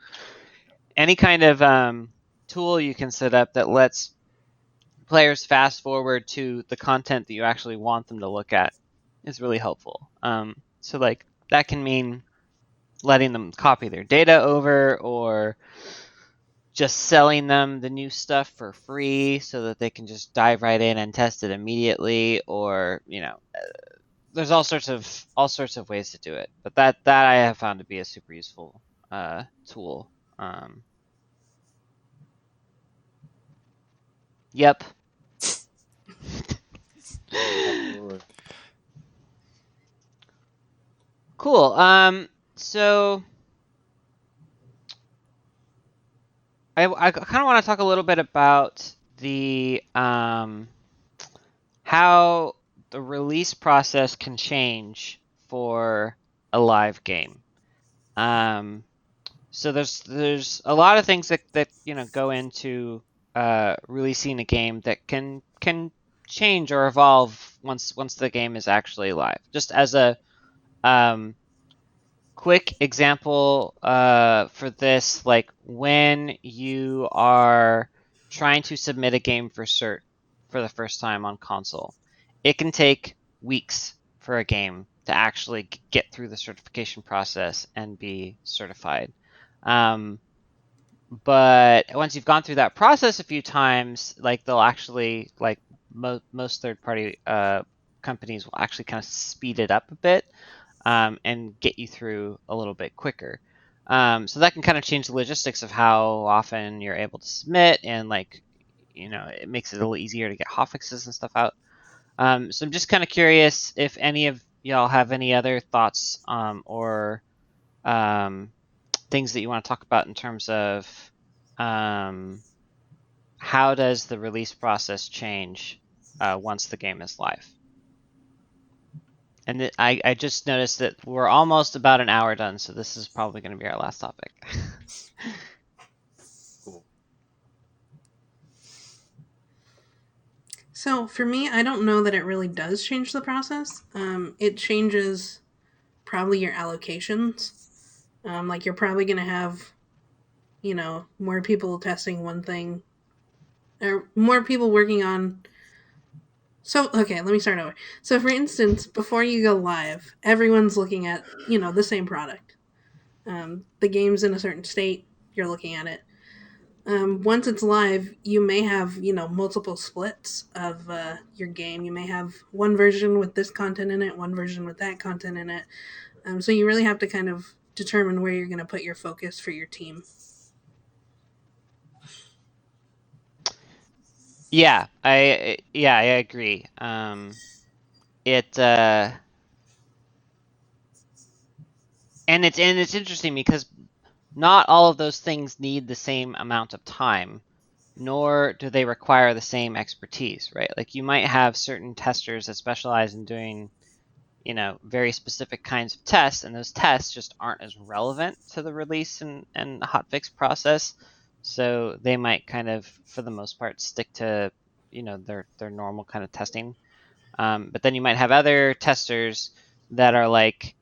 any kind of tool you can set up that lets players fast forward to the content that you actually want them to look at is really helpful. So like that can mean letting them copy their data over, or just selling them the new stuff for free so that they can just dive right in and test it immediately, or there's all sorts of ways to do it, but that I have found to be a super useful tool. Yep. Absolutely. Cool. So I kind of want to talk a little bit about the how the release process can change for a live game. Um, so there's a lot of things that go into releasing a game that can change or evolve once the game is actually live. Just as a um, quick example for this, like when you are trying to submit a game for cert for the first time on console, it can take weeks for a game to actually get through the certification process and be certified. Um, but once you've gone through that process a few times, like they'll actually like most third party companies will actually kind of speed it up a bit, and get you through a little bit quicker. So that can kind of change the logistics of how often you're able to submit, and like, it makes it a little easier to get hotfixes and stuff out. So I'm just kind of curious if any of y'all have any other thoughts, or um, things that you want to talk about in terms of um, how does the release process change once the game is live. And I just noticed that we're almost about an hour done, so this is probably going to be our last topic. Cool. So for me, I don't know that it really does change the process. It changes probably your allocations. Like you're probably going to have, more people testing one thing or more people working on. So, okay, let me start over. So, for instance, before you go live, everyone's looking at, the same product. The game's in a certain state, you're looking at it. Once it's live, you may have multiple splits of your game. You may have one version with this content in it, one version with that content in it. So you really have to kind of determine where you're going to put your focus for your team. I agree. It and it's interesting because not all of those things need the same amount of time, nor do they require the same expertise, right? Like you might have certain testers that specialize in doing, very specific kinds of tests, and those tests just aren't as relevant to the release and hotfix process. So they might kind of, for the most part, stick to, their normal kind of testing. But then you might have other testers that are like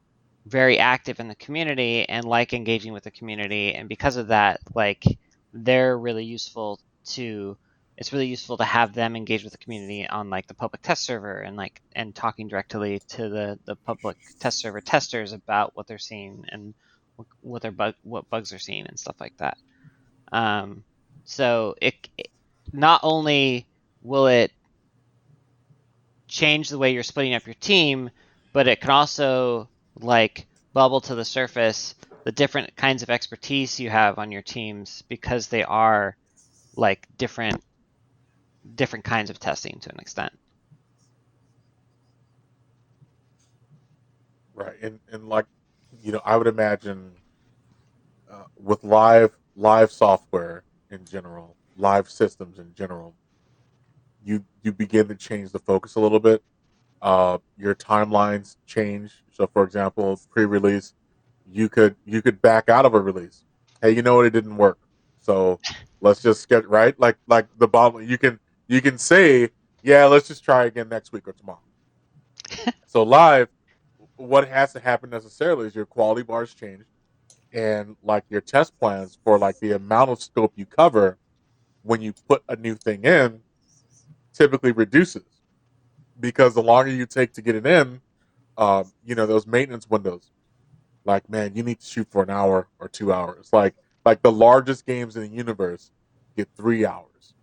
very active in the community and like engaging with the community, and because of that, like they're really useful to. It's really useful to have them engage with the community on like the public test server and talking directly to the public test server testers about what they're seeing and what bugs they're seeing and stuff like that. So it not only will it change the way you're splitting up your team, but it can also like bubble to the surface the different kinds of expertise you have on your teams because they are like different kinds of testing to an extent. Right, and like, I would imagine with live software in general, live systems in general, you begin to change the focus a little bit. Your timelines change. So, for example, pre-release, you could back out of a release. Hey, you know what? It didn't work. So let's just get right. Like the bottom. You can say, yeah, let's just try again next week or tomorrow. So live, what has to happen necessarily is your quality bars change, and like your test plans for like the amount of scope you cover when you put a new thing in typically reduces, because the longer you take to get it in, those maintenance windows. Like, man, you need to shoot for an hour or 2 hours. Like the largest games in the universe get 3 hours,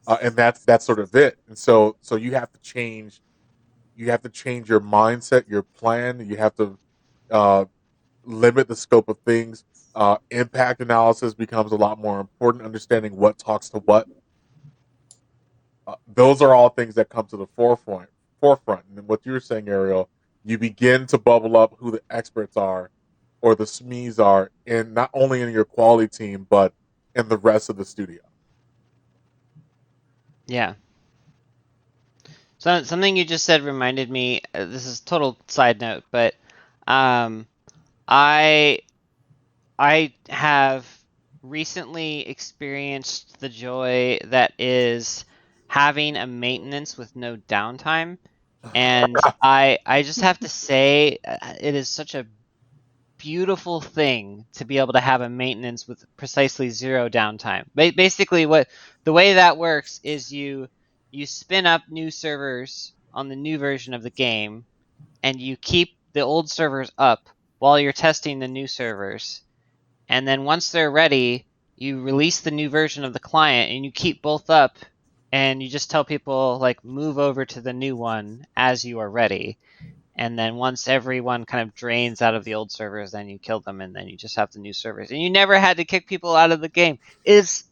and that's sort of it. And so you have to change. You have to change your mindset, your plan. You have to uh, limit the scope of things. Impact analysis becomes a lot more important. Understanding what talks to what. Those are all things that come to the forefront. Forefront, and what you were saying, Ariel, you begin to bubble up who the experts are, or the SMEs are, in not only in your quality team but in the rest of the studio. Yeah. So something you just said reminded me. This is total side note, but um, I I have recently experienced the joy that is having a maintenance with no downtime. And I just have to say, it is such a beautiful thing to be able to have a maintenance with precisely zero downtime. Basically, what the way that works is you spin up new servers on the new version of the game, and you keep the old servers up while you're testing the new servers. And then once they're ready, you release the new version of the client, and you keep both up, and you just tell people like move over to the new one as you are ready. And then once everyone kind of drains out of the old servers, then you kill them, and then you just have the new servers, and you never had to kick people out of the game. It's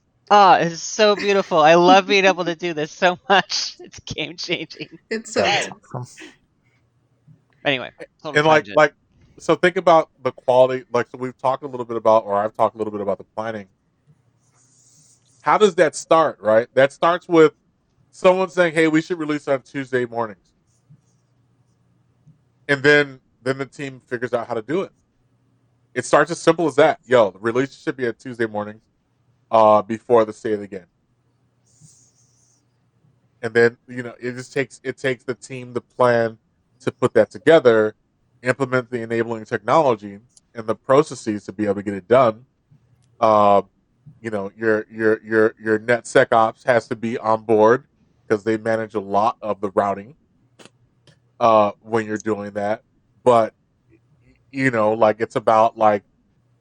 so beautiful. I love being able to do this so much. It's game changing. It's so That's good. awesome. Anyway, total And like tangent. like so think about the quality. Like, so we've talked a little bit about, or I've talked a little bit about the planning. How does that start? Right, that starts with someone saying, hey, we should release on Tuesday mornings, and then the team figures out how to do it. It starts as simple as that. Yo, the release should be at Tuesday mornings, before the state of the game. And then it takes the team, the plan, to put that together, implement the enabling technology and the processes to be able to get it done. Uh, your NetSecOps has to be on board, because they manage a lot of the routing when you're doing that. But like, it's about like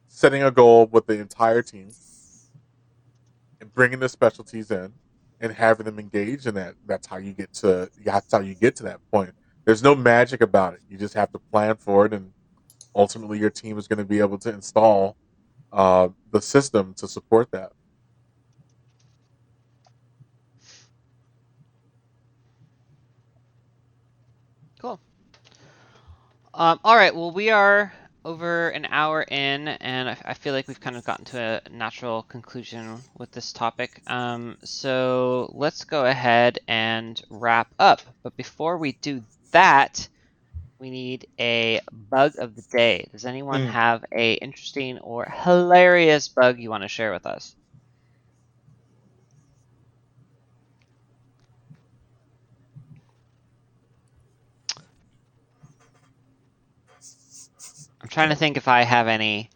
setting a goal with the entire team and bringing the specialties in and having them engage in that. That's how you get to that point. There's no magic about it. You just have to plan for it, and ultimately your team is going to be able to install the system to support that. All right. Well, we are over an hour in, and I feel like we've kind of gotten to a natural conclusion with this topic. So let's go ahead and wrap up. But before we do that, we need a bug of the day. Does anyone have a interesting or hilarious bug you want to share with us? I'm trying to think if I have any.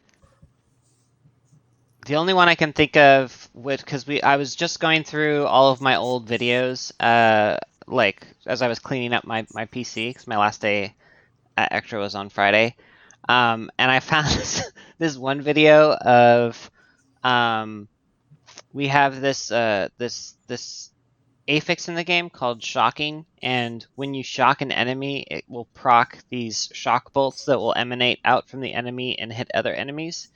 The only one I can think of, because I was just going through all of my old videos, like as I was cleaning up my PC, because my last day at Extra was on Friday, and I found this one video of, we have this affix in the game called shocking, and when you shock an enemy, it will proc these shock bolts that will emanate out from the enemy and hit other enemies.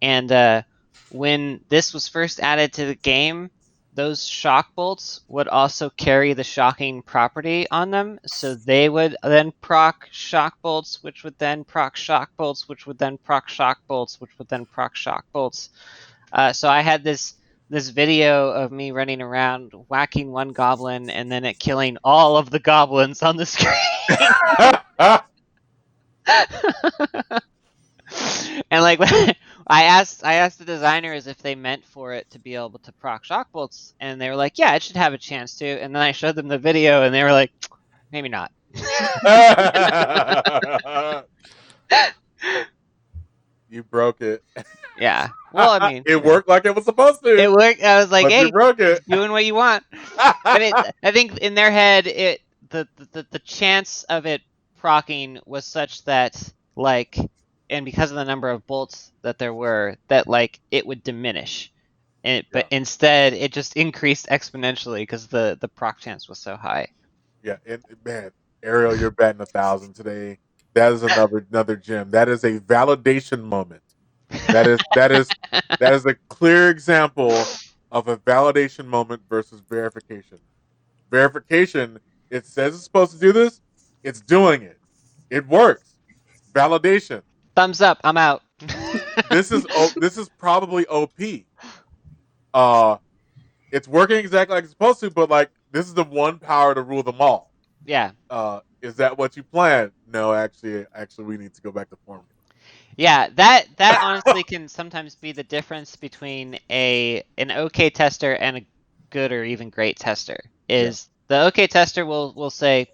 And when this was first added to the game, those shock bolts would also carry the shocking property on them. So they would then proc shock bolts, which would then proc shock bolts, which would then proc shock bolts, which would then proc shock bolts. So I had this video of me running around whacking one goblin and then it killing all of the goblins on the screen. And like I asked the designers if they meant for it to be able to proc shock bolts, and they were like, "Yeah, it should have a chance to." And then I showed them the video, and they were like, "Maybe not." You broke it. Yeah. Well, I mean, it worked like it was supposed to. it worked. I was like, but "Hey, you broke it. doing what you want." But I think in their head, the chance of it procking was such that like, and because of the number of bolts that there were, that like it would diminish. But instead, it just increased exponentially because the proc chance was so high. Yeah, and man, Ariel, you're batting 1,000 today. That is another gem. That is a validation moment. That is a clear example of a validation moment versus verification. Verification, it says it's supposed to do this, it's doing it. It works. Validation. Thumbs up. I'm out. This is probably OP. It's working exactly like it's supposed to, but like this is the one power to rule them all. Yeah. Is that what you planned? No, actually, we need to go back to formula. Yeah, that honestly can sometimes be the difference between an okay tester and a good or even great tester. Is the okay tester will say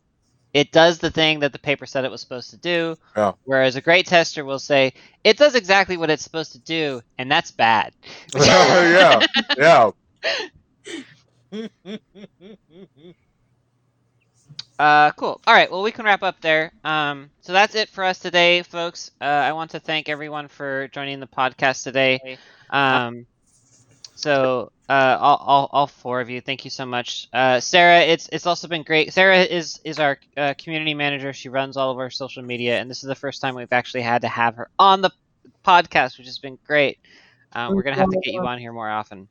it does the thing that the paper said it was supposed to do, whereas a great tester will say it does exactly what it's supposed to do, and that's bad. yeah. Cool. All right. Well, we can wrap up there. So that's it for us today, folks. I want to thank everyone for joining the podcast today. So all four of you, thank you so much. Sarah, it's also been great. Sarah is our community manager. She runs all of our social media, and this is the first time we've actually had to have her on the podcast, which has been great. We're gonna have to get you on here more often.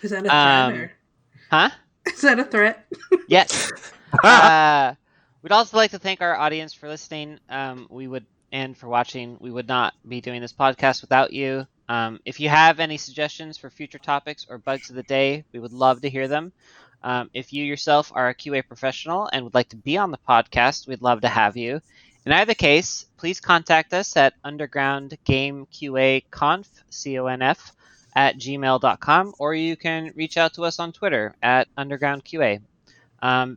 Is that a threat? Or? Huh? Is that a threat? Yes. We'd also like to thank our audience for listening. And for watching. We would not be doing this podcast without you. If you have any suggestions for future topics or bugs of the day, we would love to hear them. If you yourself are a QA professional and would like to be on the podcast, we'd love to have you. In either case, please contact us at undergroundgameqaconf, C-O-N-F, at gmail.com, or you can reach out to us on Twitter at undergroundqa,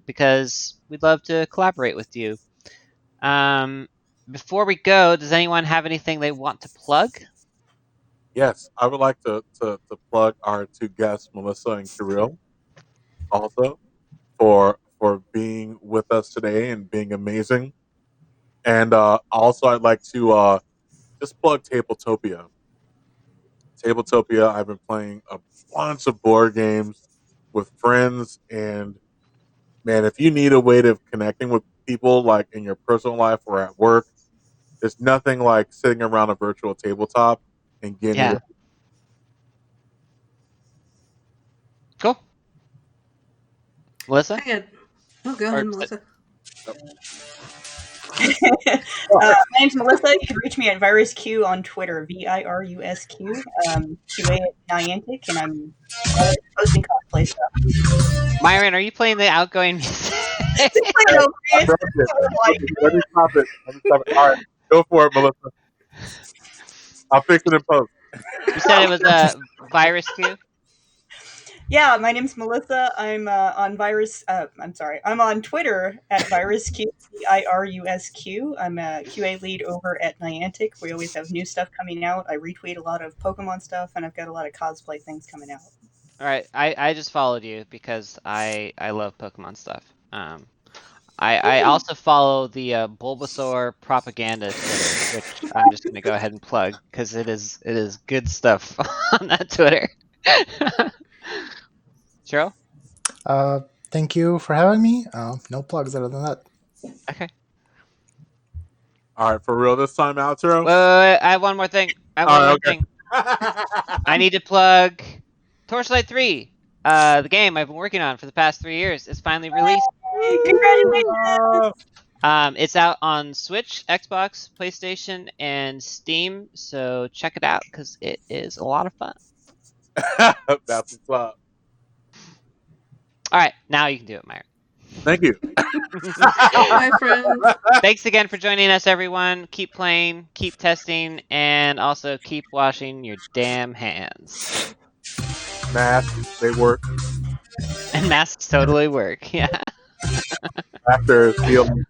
because we'd love to collaborate with you. Before we go, does anyone have anything they want to plug? Yes, I would like to plug our two guests, Melissa and Chiril, also for being with us today and being amazing. And also, I'd like to just plug Tabletopia. Tabletopia, I've been playing a bunch of board games with friends, and man, if you need a way of connecting with people, like in your personal life or at work, there's nothing like sitting around a virtual tabletop and getting Yeah. Cool. Melissa? Go ahead, Melissa. My name's Melissa. You can reach me at VirusQ on Twitter, VIRUSQ, QA at Niantic, and I'm posting cosplay stuff. Myron, are you playing the outgoing music? I broke it. Let me stop it. All right, go for it, Melissa. I'll fix it in post. You said it was a virus Q? Yeah, my name's Melissa. I'm on I'm on Twitter at VirusQ, VIRUSQ. I'm a QA lead over at Niantic. We always have new stuff coming out. I retweet a lot of Pokemon stuff, and I've got a lot of cosplay things coming out. All right, I just followed you because I love Pokemon stuff. I also follow the Bulbasaur propaganda Twitter, which I'm just gonna go ahead and plug because it is good stuff on that Twitter. Chiril? Thank you for having me. No plugs other than that. Okay. All right, for real this time, outro. Wait, I have one more thing. I need to plug Torchlight 3. The game I've been working on for the past 3 years is finally released. Congratulations! It's out on Switch, Xbox, PlayStation, and Steam, so check it out because it is a lot of fun. That's what's up. All right, now you can do it, Myron. Thank you. Bye, friends. Thanks again for joining us, everyone. Keep playing, keep testing, and also keep washing your damn hands. Masks, they work. And masks totally work, yeah. After feeling.